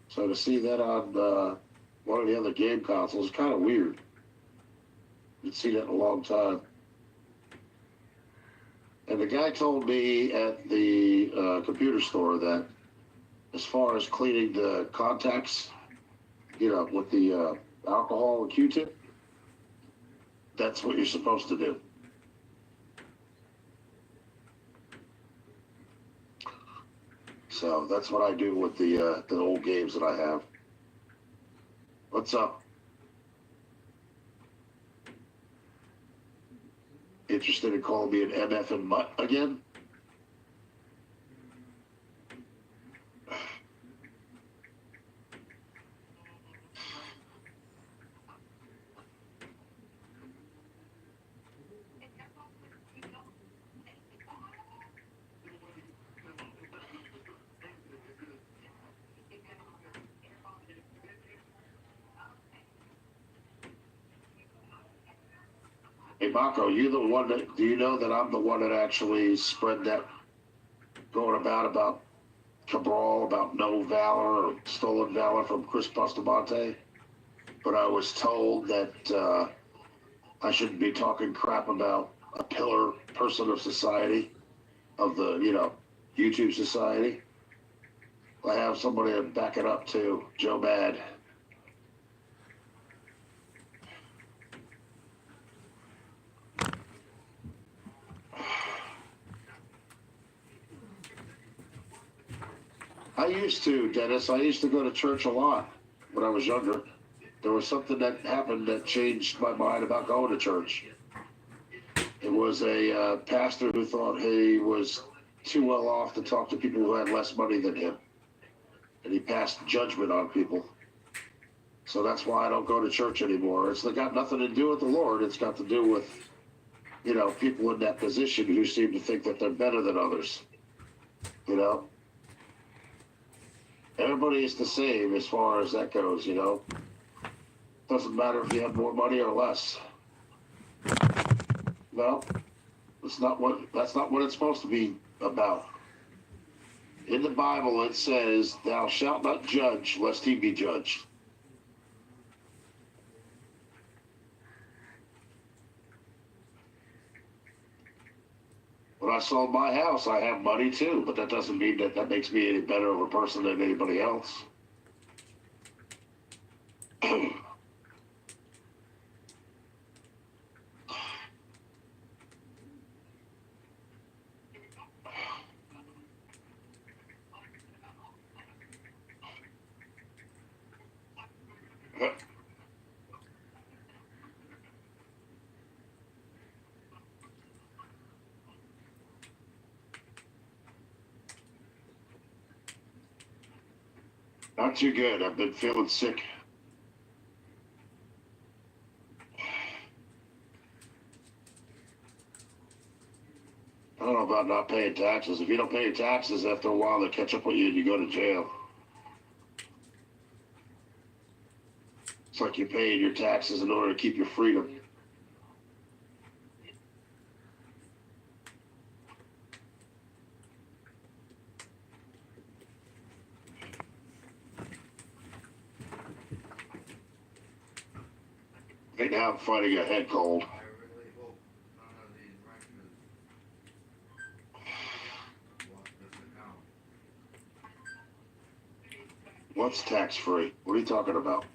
So to see that on one of the other game consoles is kind of weird. You'd see that in a long time. And the guy told me at the computer store that as far as cleaning the contacts, with the alcohol and Q-tip, that's what you're supposed to do. So that's what I do with the old games that I have. What's up? Interested in calling me an MF and mutt again? Hey, Marco, you the one that, do you know that I'm the one that actually spread that going about Cabral, about no valor or stolen valor from Chris Bustamante? But I was told that I shouldn't be talking crap about a pillar person of society, of the, YouTube society. I have somebody to back it up too, Joe Bad. I used to, Dennis. I used to go to church a lot when I was younger. There was something that happened that changed my mind about going to church. It was a pastor who thought he was too well off to talk to people who had less money than him. And he passed judgment on people. So that's why I don't go to church anymore. It's got nothing to do with the Lord. It's got to do with, people in that position who seem to think that they're better than others. Everybody is the same as far as that goes, Doesn't matter if you have more money or less. No, that's not what it's supposed to be about. In the Bible it says, "Thou shalt not judge, lest he be judged." When I sold my house, I have money too, but that doesn't mean that makes me any better of a person than anybody else. Not too good. I've been feeling sick. I don't know about not paying taxes. If you don't pay your taxes, after a while they catch up with you and you go to jail. It's like you're paying your taxes in order to keep your freedom. Right now I'm fighting a head cold. I really hope none of these renters want this account. What's tax-free? What are you talking about?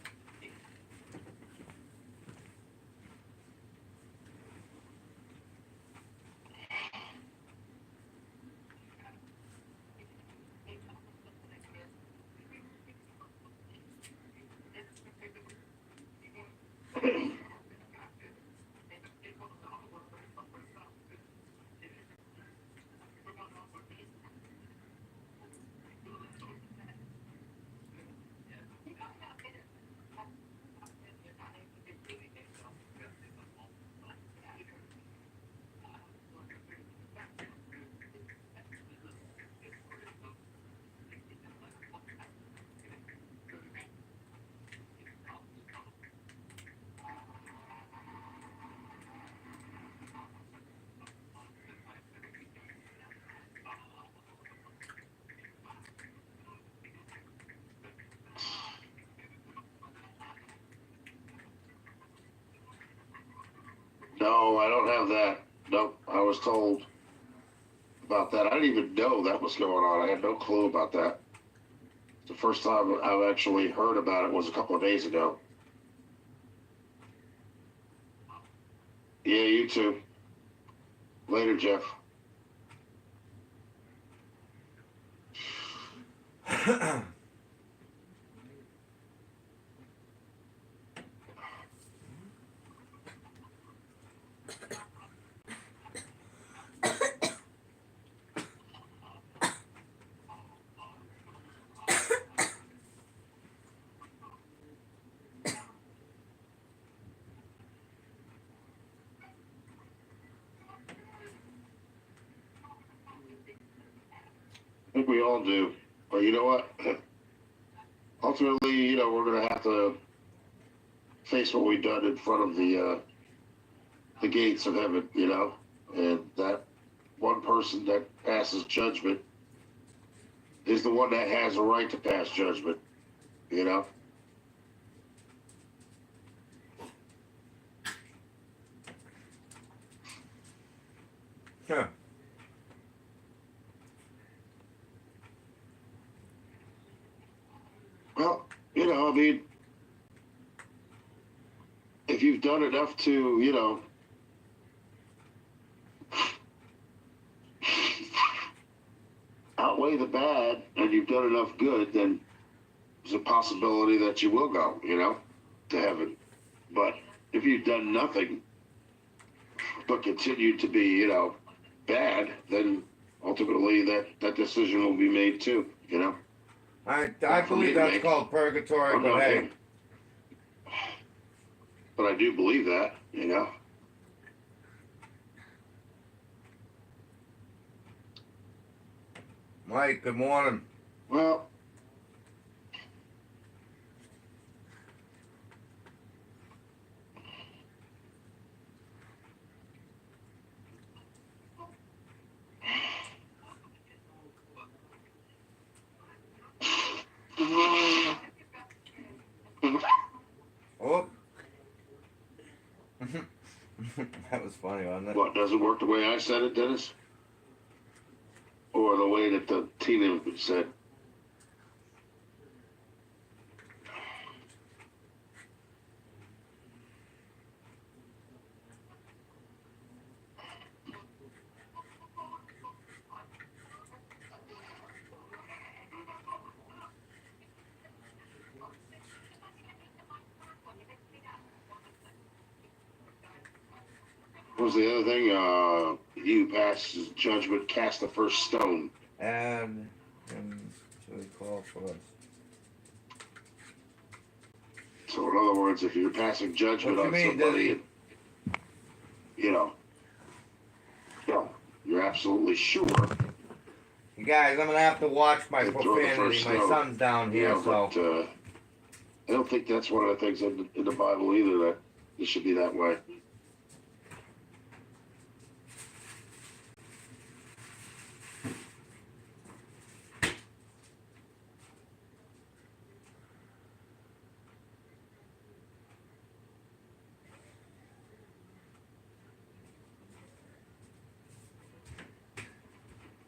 No, I don't have that. Nope, I was told about that. I didn't even know that was going on. I had no clue about that. The first time I've actually heard about it was a couple of days ago. Yeah, you too. Later, Jeff. I think we all do. But you know what? Ultimately, we're going to have to face what we've done in front of the gates of heaven, and that one person that passes judgment is the one that has a right to pass judgment, Yeah. Well, I mean, if you've done enough to, outweigh the bad and you've done enough good, then there's a possibility that you will go, to heaven. But if you've done nothing but continue to be, bad, then ultimately that decision will be made too, I Not for me believe to that's make. called purgatory, I'm but not hey. him. But I do believe that, Mike, good morning. Well, Oh. That was funny, wasn't it? what, doesn't work the way I said it, Dennis? Or the way that the Tina said? What was the other thing? You pass judgment, cast the first stone. And so he called for us. So in other words, if you're passing judgment What you on mean, somebody, Dizzy? you're absolutely sure. You guys, I'm gonna have to watch my Throw the profanity. first My stone. son's down here, so. But I don't think that's one of the things in the Bible either, that it should be that way.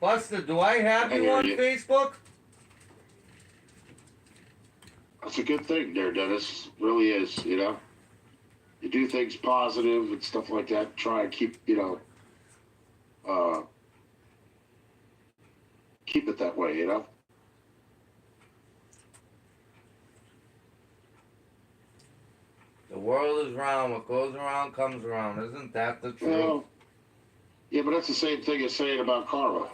Buster, do I have I you hear on you. Facebook? That's a good thing there, Dennis. Really is, You do things positive and stuff like that. Try and keep, keep it that way, The world is round. What goes around comes around. Isn't that the truth? Well, yeah, but that's the same thing as saying about karma.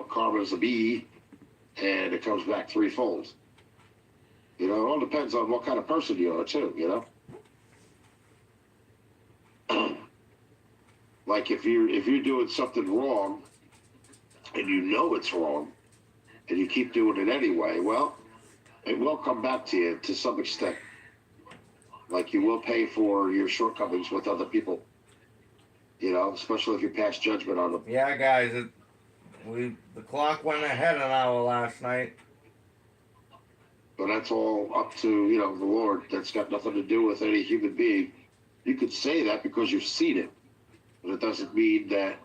Karma is a bee, and it comes back threefold. It all depends on what kind of person you are, too. Like if you're doing something wrong, and you know it's wrong, and you keep doing it anyway, well, it will come back to you to some extent. Like you will pay for your shortcomings with other people. Especially if you pass judgment on them. Yeah, guys. The clock went ahead an hour last night. But that's all up to, the Lord. That's got nothing to do with any human being. You could say that because you've seen it, but it doesn't mean that,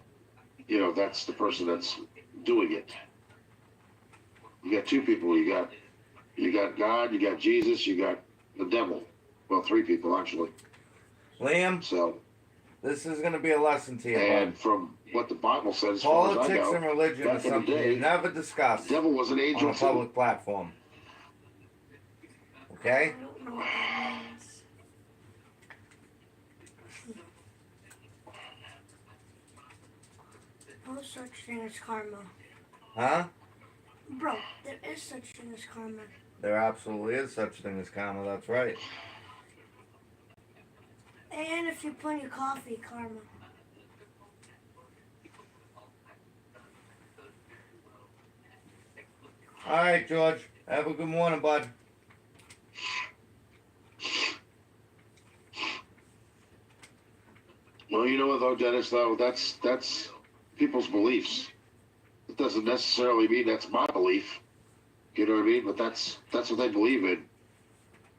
that's the person that's doing it. You got two people. You got God, you got Jesus, you got the devil. Well, three people actually. Liam, So, this is going to be a lesson to you, bud. and from what the Bible says, as far as I Politics know, and religion back is in the something day, you never discuss the devil was an on angel a too. public platform. Okay? I don't know what that means. No such thing as karma. Huh? Bro, there is such thing as karma. There absolutely is such thing as karma, that's right. And if you put in your coffee, karma. Alright, George. Have a good morning, bud. Well, you know what though, Dennis, though, that's people's beliefs. It doesn't necessarily mean that's my belief. You know what I mean? But that's what they believe in.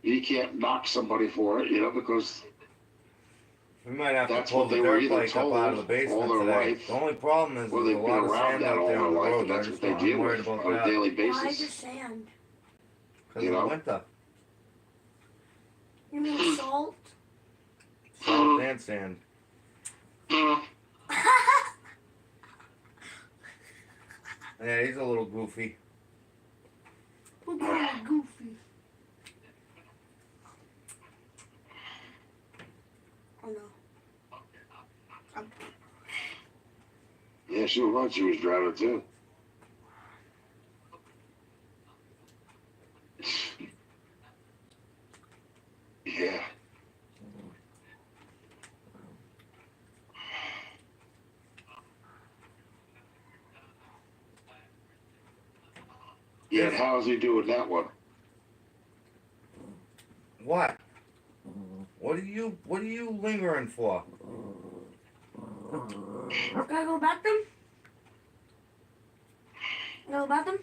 You can't knock somebody for it, you know, because We might have that's to pull what the they were dirt either bike up out of the told basement all their today. life, The only problem is or there's they've a been lot of around sand that out all there their on the life, road. and that's I what just they I'm deal worried with about on a that. daily Why basis. just sand? Because You of the know? winter. You mean salt? Salt and sand. Yeah, he's a little goofy. Who called me goofy? Oh no. Yeah, she was she was drowning too. Yeah. Yeah, and how's he doing that one? What? What are you lingering for? Can I go bathroom? Go bathroom?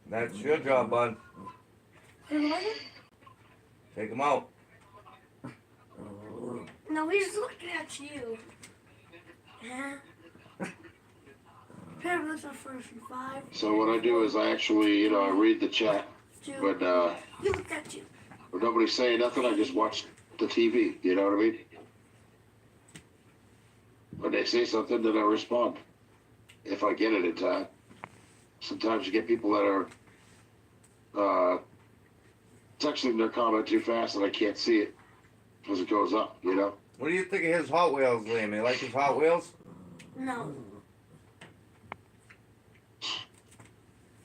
That's your job, bud. Can I go bathroom? Take him out. No, he's looking at you. Yeah. Parents are first and 5. So what I do is I actually, you know, I read the chat, 2. but He looked at you. when nobody's saying nothing, I just watch the TV. You know what I mean? When they say something, then I respond. If I get it in time. Sometimes you get people that are texting their comment too fast and I can't see it because it goes up, you know? What do you think of his Hot Wheels, Liam? You like his Hot Wheels? No.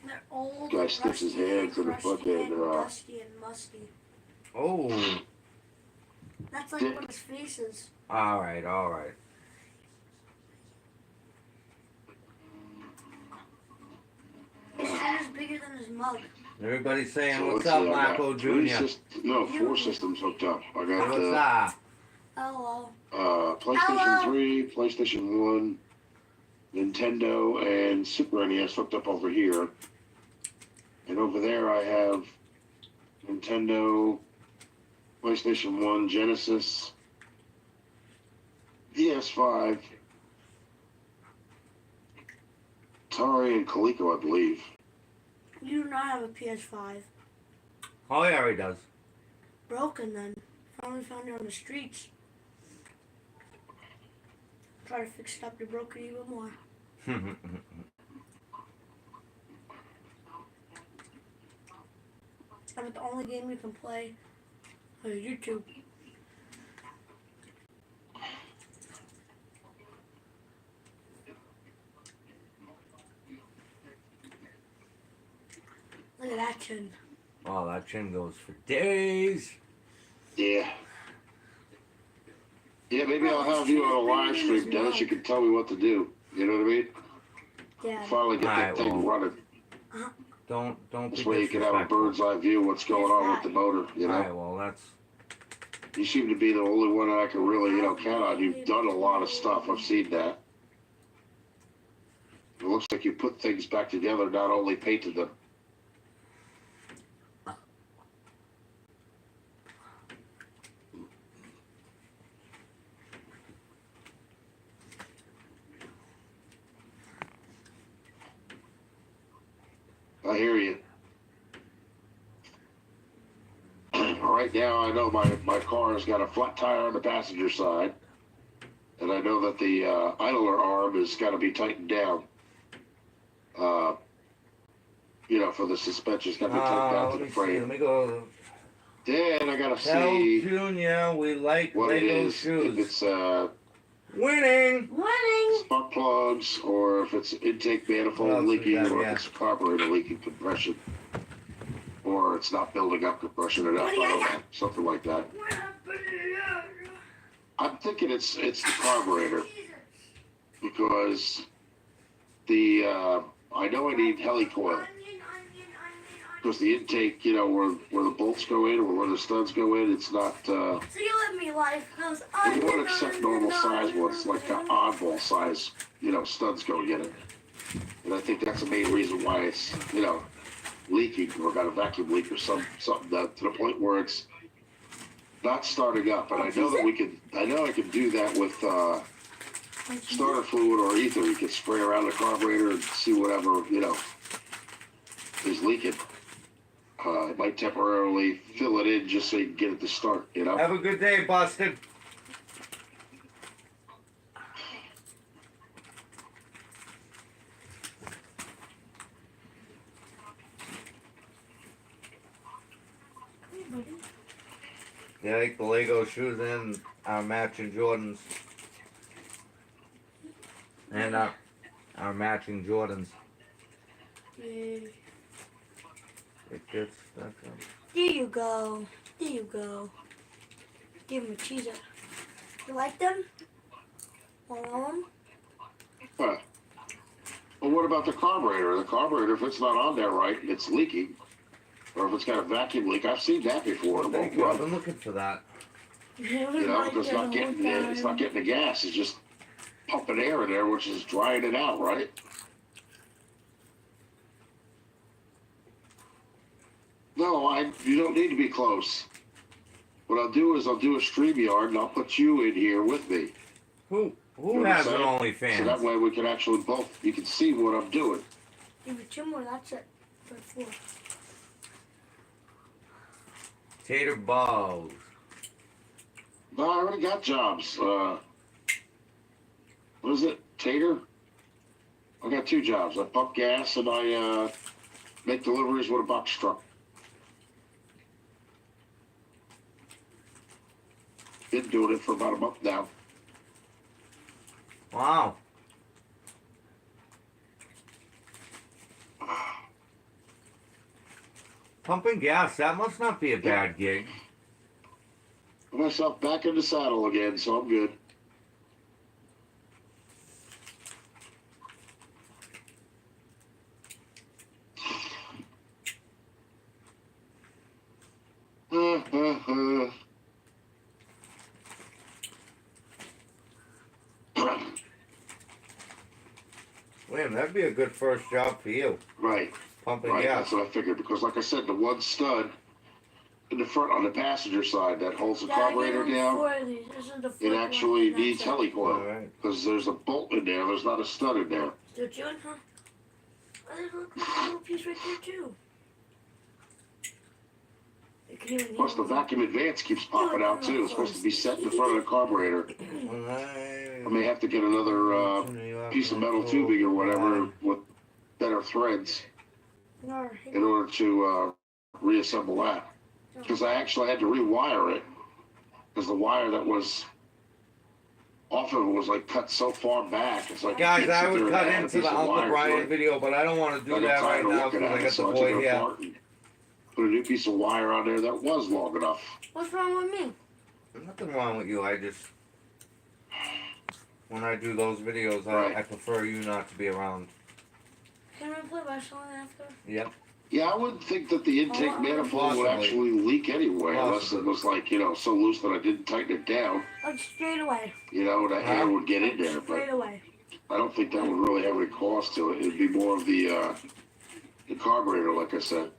They're old, Guy sticks his rusty, hand to the crusty, fucking, and dusty and musty. Oh. That's like one of his faces. Alright. His chin is bigger than his mug. Everybody's saying, So what's let's up, see, I got Marco three Jr.? 4 systems hooked up. I Hey, got what's the up? Hello. PlayStation Hello. 3, PlayStation 1, Nintendo, and Super NES hooked up over here. And over there I have Nintendo, PlayStation 1, Genesis, PS5, Atari, and Coleco, I believe. You do not have a PS5. Oh, yeah, he does. Broken then. Finally found it on the streets. Try to fix it up to broke it even more. And the only game you can play is YouTube. Look at that chin. Oh, that chin goes for days. Yeah. Yeah, maybe I'll have you on a live stream, Dennis. You can tell me what to do. You know what I mean? Yeah. Finally get that Alright, thing well, running. Don't be This way you can have a disrespectful. bird's eye view of what's going on with the motor, you know? Alright, well, that's... You seem to be the only one that I can really, you know, count on. You've done a lot of stuff. I've seen that. It looks like you put things back together, not only painted them. I hear you. Right now, I know my car has got a flat tire on the passenger side, and I know that the idler arm has got to be tightened down. You know, for the suspension's got to be tightened down to Let the me see. frame. Let me go. Then I gotta Tell see Junior we like what it Lego is. If shoes. it's Winning. Winning. spark plugs, or if it's intake What manifold else we leaking, got? or Yeah. if it's carburetor leaking compression, or it's not building up compression enough. I don't know, something like that. I'm thinking it's the carburetor because the I know I need helicoil because the intake, you know, where the bolts go in or where the studs go in, it's not. So you let me life. We won't accept normal size ones, like oddball size, you know, studs going in it. And I think that's the main reason why it's, you know, leaking or got a vacuum leak or something that, to the point where it's not starting up. And I know that I can do that with starter fluid or ether. You can spray around the carburetor and see whatever, you know, is leaking. It might temporarily fill it in just so you can get it to start, you know? Have a good day, Busted. Yeah, I like the Lego shoes and our matching Jordans. And our matching Jordans. Yeah. It gets stuck up. There you go. There you go. Give him a cheeser. You like them? Want them? Huh. Well, what about the carburetor? The carburetor, if it's not on there right, it's leaking. Or if it's got a vacuum leak, I've seen that before. It won't Thank you. I've run. been looking for that. You know, because it's not getting the gas. It's just pumping air in there, which is drying it out, right? No, you don't need to be close. What I'll do is I'll do a StreamYard and I'll put you in here with me. Who You know has an what I'm saying? OnlyFans? So that way we can actually you can see what I'm doing. Give me two more. That's it. For 4. Tater balls. No, I already got jobs. What is it? Tater? I got 2 jobs. I pump gas and I make deliveries with a box truck. Been doing it for about a month now. Wow. Pumping gas, that must not be a bad gig. Put myself back in the saddle again, so I'm good. William, that'd be a good first job for you. Right. Pumping Right, gas. that's what I figured. Because, like I said, the one stud in the front on the passenger side that holds the carburetor down, This is the fourth it one, actually and needs that's it. helicoil. Alright. Because there's a bolt in there. There's not a stud in there. Still chewing, huh? Oh, there's a little piece right there, too. You can even Plus, the eat it. vacuum advance keeps popping out too. It's supposed to be set in the front of the carburetor. I may have to get another piece of metal tubing or whatever with better threads No, in order to reassemble that. Because I actually had to rewire it because the wire that was off of it was like cut so far back. It's like Guys, can't I sit there would and cut add a into piece the of Uncle wire to Brian it. video, but I don't want to do I got that right tired of now looking because at I it, got so the I boy took it here. apart and put a new piece of wire on there that was long enough. what's wrong with me? Nothing wrong with you. I just, when I do those videos, Right. I prefer you not to be around. Can we play wrestling after? Yep. Yeah, I wouldn't think that the intake manifold would Possibly. actually leak anyway, unless Possibly. it was like, you know, so loose that I didn't tighten it down. Like straight away. You know, the air would get in there, Straight but away. I don't think that would really have any cost to it. It'd be more of the carburetor, like I said.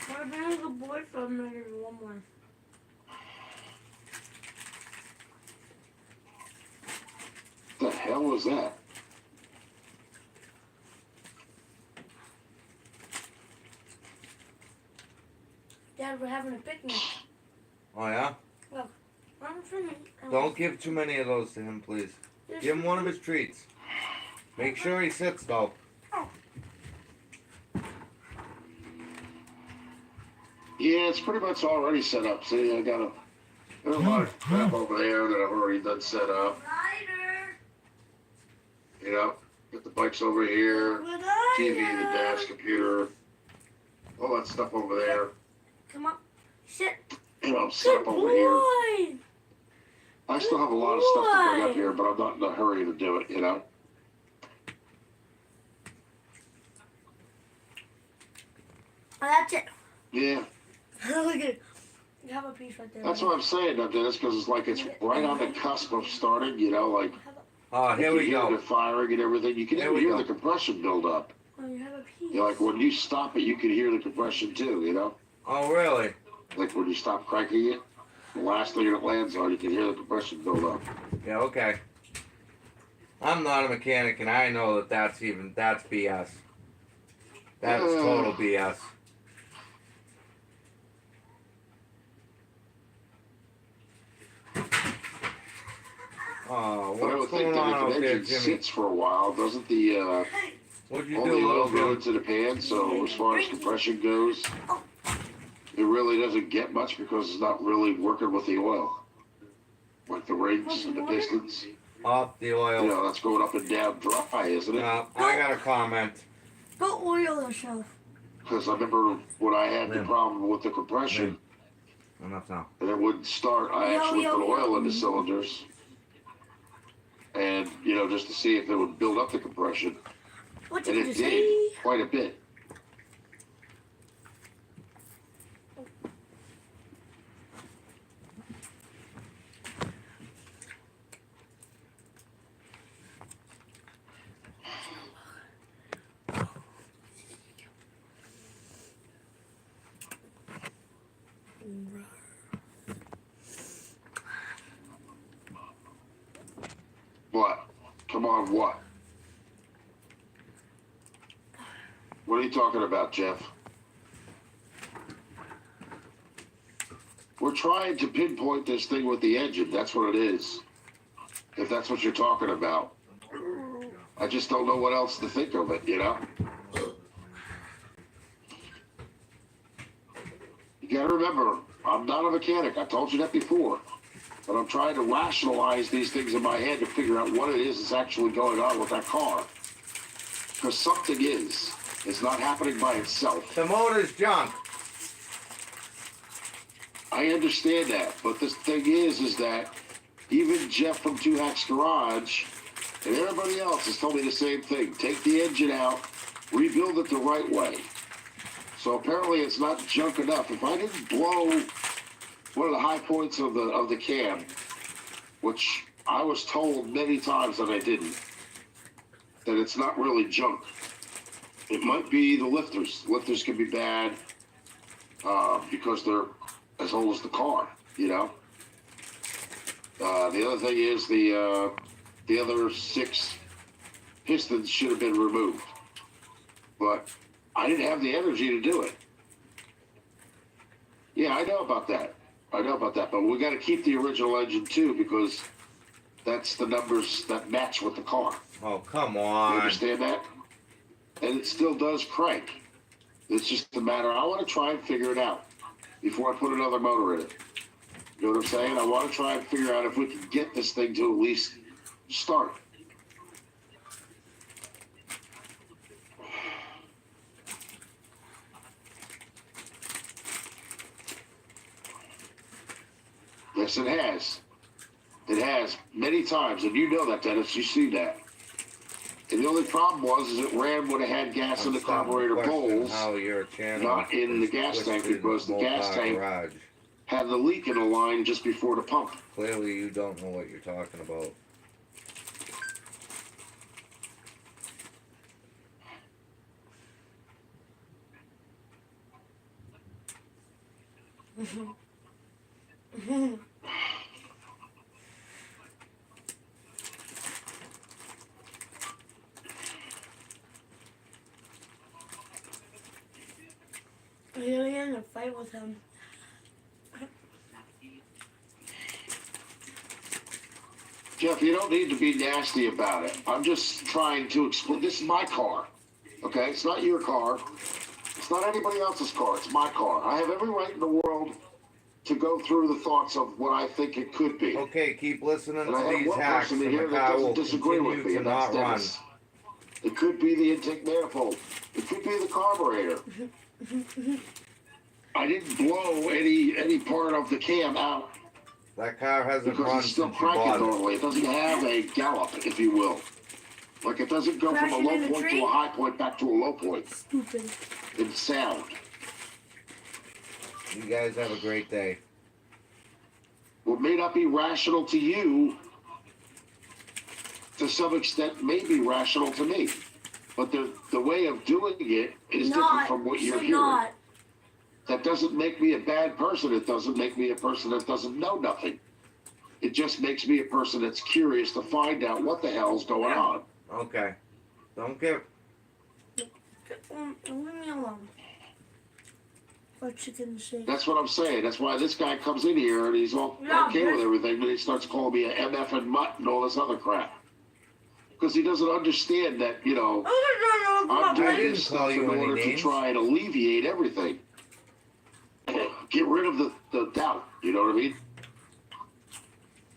What about the boy from maybe one more? What the hell was that? Dad, we're having a picnic. Oh yeah? I'm for me. Don't give too many of those to him, please. Give him one of his treats. Make sure he sits though. Yeah, it's pretty much already set up. See, I got a lot of crap over there that I've already done set up. Rider. You know, got the bikes over here, TV, the dash, computer, all that stuff over there. Come on. Sit. You know, set up Good over here. boy. I still have a lot of stuff to bring up here, but I'm not in a hurry to do it, you know? Oh, that's it. Yeah, Look at it. You have a piece right there. that's what I'm saying, though, Dennis, because it's like it's right on the cusp of starting, you know, like Oh, here you we can hear go. the firing and everything. You can Here even we hear go. the compression build up. Oh, you have a piece. You know, like when you stop it, you can hear the compression too, you know? Oh, really? Like when you stop cranking it, the last thing it lands on, you can hear the compression build up. Yeah, okay. I'm not a mechanic, and I know that that's BS. That's total BS. Oh, But I would what's think going on that out if an there, engine Jimmy? sits for a while, doesn't the What'd you all do, the little oil go dude? into the pan? So as far as compression goes, it really doesn't get much because it's not really working with the oil, like the rings and the pistons. Off the You oil. know, that's going up and down dry, isn't it? I got a comment. Go oil yourself. Because I remember when I had the Lim. problem with the compression Enough now. and it wouldn't start, I actually put oil in the cylinders. And, you know, just to see if it would build up the compression. What And did you it say? did, quite a bit. What? Come on, what? What are you talking about, Jeff? We're trying to pinpoint this thing with the engine. That's what it is. If that's what you're talking about. I just don't know what else to think of it, you know? You gotta remember, I'm not a mechanic. I told you that before. But I'm trying to rationalize these things in my head to figure out what it is that's actually going on with that car. Because something is. It's not happening by itself. The motor's junk. I understand that, but the thing is that even Jeff from Two Hacks Garage and everybody else has told me the same thing. Take the engine out, rebuild it the right way. So apparently it's not junk enough. If I didn't blow one of the high points of the cam, which I was told many times that I didn't, that it's not really junk. It might be the lifters. Lifters can be bad because they're as old as the car, you know. The other thing is the other 6 pistons should have been removed, but I didn't have the energy to do it. Yeah, I know about that. But we got to keep the original engine too because that's the numbers that match with the car. Oh, come You on. understand that? And it still does crank. It's just a matter. I want to try and figure it out before I put another motor in it. You know what I'm saying? I want to try and figure out if we can get this thing to at least start. Yes, it has. It has many times, and you know that, Dennis. You see that. And the only problem is it ran when it had gas in the carburetor bowls, How your channel not in the is gas tank, twisted because the gas Mopar tank Garage. had the leak in the line just before the pump. Clearly, you don't know what you're talking about. You're gonna get in a fight with him. Jeff, you don't need to be nasty about it. I'm just trying to explain. This is my car, okay? It's not your car. It's not anybody else's car. It's my car. I have every right in the world to go through the thoughts of what I think it could be. Okay, keep listening And I to have these one hacks person in and the here that car will doesn't disagree with continue me, to and that's not run. Dennis. It could be the intake manifold. It could be the carburetor. I didn't blow any part of the cam out That car hasn't because run it's still since you cranking bought it. normally. It doesn't have a gallop, if you will. Like it doesn't go from a Crashing in low a point tree? to a high point back to a low point Stupid. in sound. You guys have a great day. What may not be rational to you, to some extent, may be rational to me. But the way of doing it is different from what you're hearing. Not. That doesn't make me a bad person. It doesn't make me a person that doesn't know nothing. It just makes me a person that's curious to find out what the hell's going on. Okay. Don't give. Leave me alone. What you gonna say? That's what I'm saying. That's why this guy comes in here and he's all Yeah, okay but- with everything, but he starts calling me a MF and mutt and all this other crap. Because he doesn't understand that, you know, I'm I doing didn't this call stuff in you any order to names. try and alleviate everything. Get rid of the doubt, you know what I mean?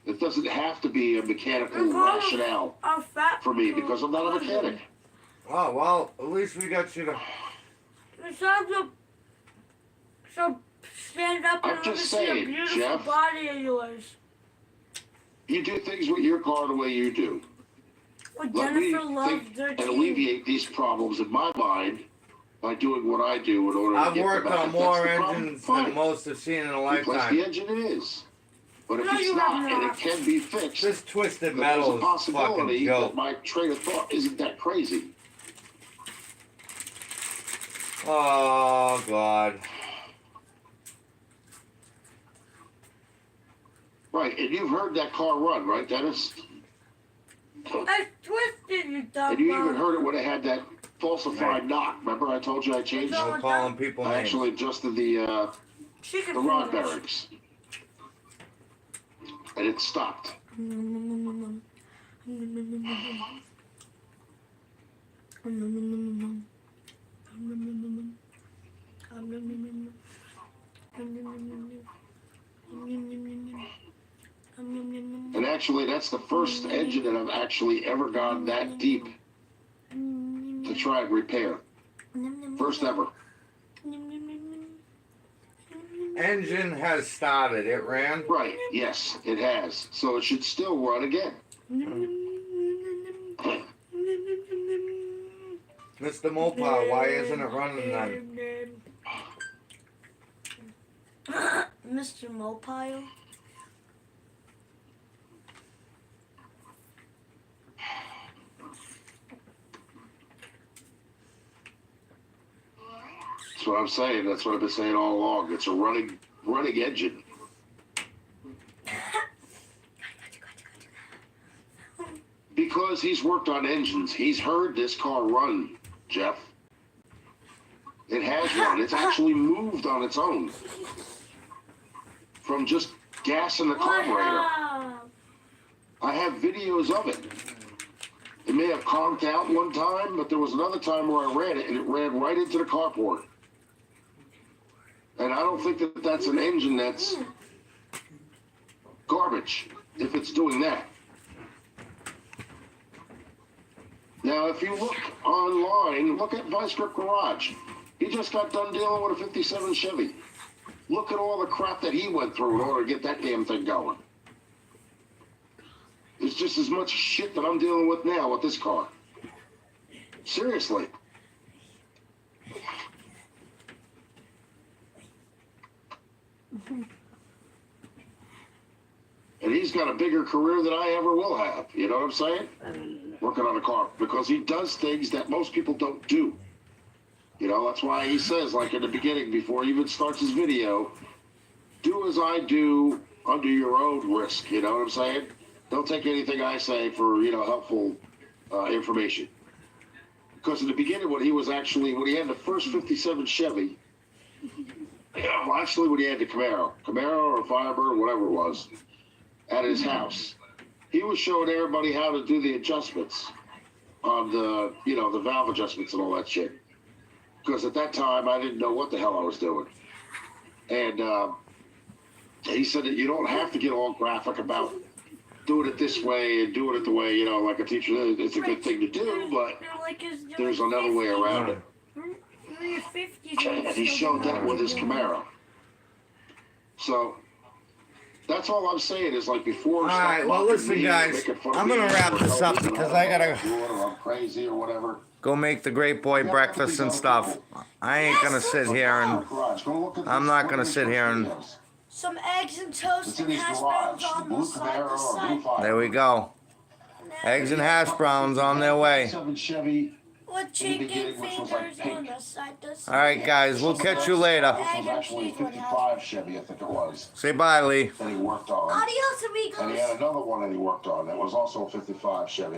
It doesn't have to be a mechanical rationale Our fat for me because I'm not a mechanic. Oh, well, at least we got you to. So stand up I'm and let me just see a saying, beautiful Jeff. body of yours. You do things with your car the way you do. What Let me Jennifer loves think their and team. alleviate these problems in my mind by doing what I do in order to I've get worked them out. on If that's more the problem, engines fine. than most have seen in a Replace lifetime. the engine it is. But if No, it's you not have and it not. can be fixed, This twisted then metal there's a is a fucking possibility that joke. my train of thought isn't that crazy. Oh, God. Right, and you've heard that car run, right, Dennis? I twisted you, dumb And you even mom. heard it when it had that falsified Right. knock. Remember I told you I changed No. it? No calling people I names. actually adjusted the Chicken rod fingers. bearings. And it stopped. And actually, that's the first engine that I've actually ever gone that deep to try and repair. First ever. Engine has started. It ran. Right, yes, it has. So it should still run again. Mr. Mopar, why isn't it running then? Mr. Mopile? That's what I'm saying. That's what I've been saying all along. It's a running engine. Because he's worked on engines, he's heard this car run, Jeff. It has run. It's actually moved on its own. From just gas in the carburetor. Wow. I have videos of it. It may have conked out one time, but there was another time where I ran it, and it ran right into the carport. And I don't think that that's an engine that's garbage, if it's doing that. Now, if you look online, look at Vice Grip Garage. He just got done dealing with a 57 Chevy. Look at all the crap that he went through in order to get that damn thing going. It's just as much shit that I'm dealing with now with this car. Seriously. And he's got a bigger career than I ever will have. You know what I'm saying? Working on a car. Because he does things that most people don't do. You know, that's why he says, like in the beginning, before he even starts his video, do as I do under your own risk. You know what I'm saying? Don't take anything I say for, you know, helpful information. Because in the beginning, when he had the first 57 Chevy, well, actually when he had the Camaro or Firebird, whatever it was, at his house, he was showing everybody how to do the adjustments on the, the valve adjustments and all that shit. Because at that time, I didn't know what the hell I was doing. And he said that you don't have to get all graphic about doing it this way and doing it the way, like a teacher, it's a good thing to do, but there's another way around it. You're in your 50s. And he showed that with his Camaro. So that's all I'm saying is like before. All right, well, listen, guys, I'm gonna wrap this up because I gotta I'm crazy or whatever. go make the great boy breakfast and stuff. I ain't gonna sit here and I'm not gonna sit here and Some eggs and toast It's in and his hash garage. browns on Blue the side Camaro to or side. Blue Fire. there we go. Eggs and hash browns on their way. 7 Chevy. With chicken beginning, which was like fingers on pink. the side to side. All right, guys, we'll catch you later. Which was actually 55 Chevy, I think it was, Say bye, Lee. that he worked on. Adios, And he amigos. had another one that he worked on that was also a 55 Chevy.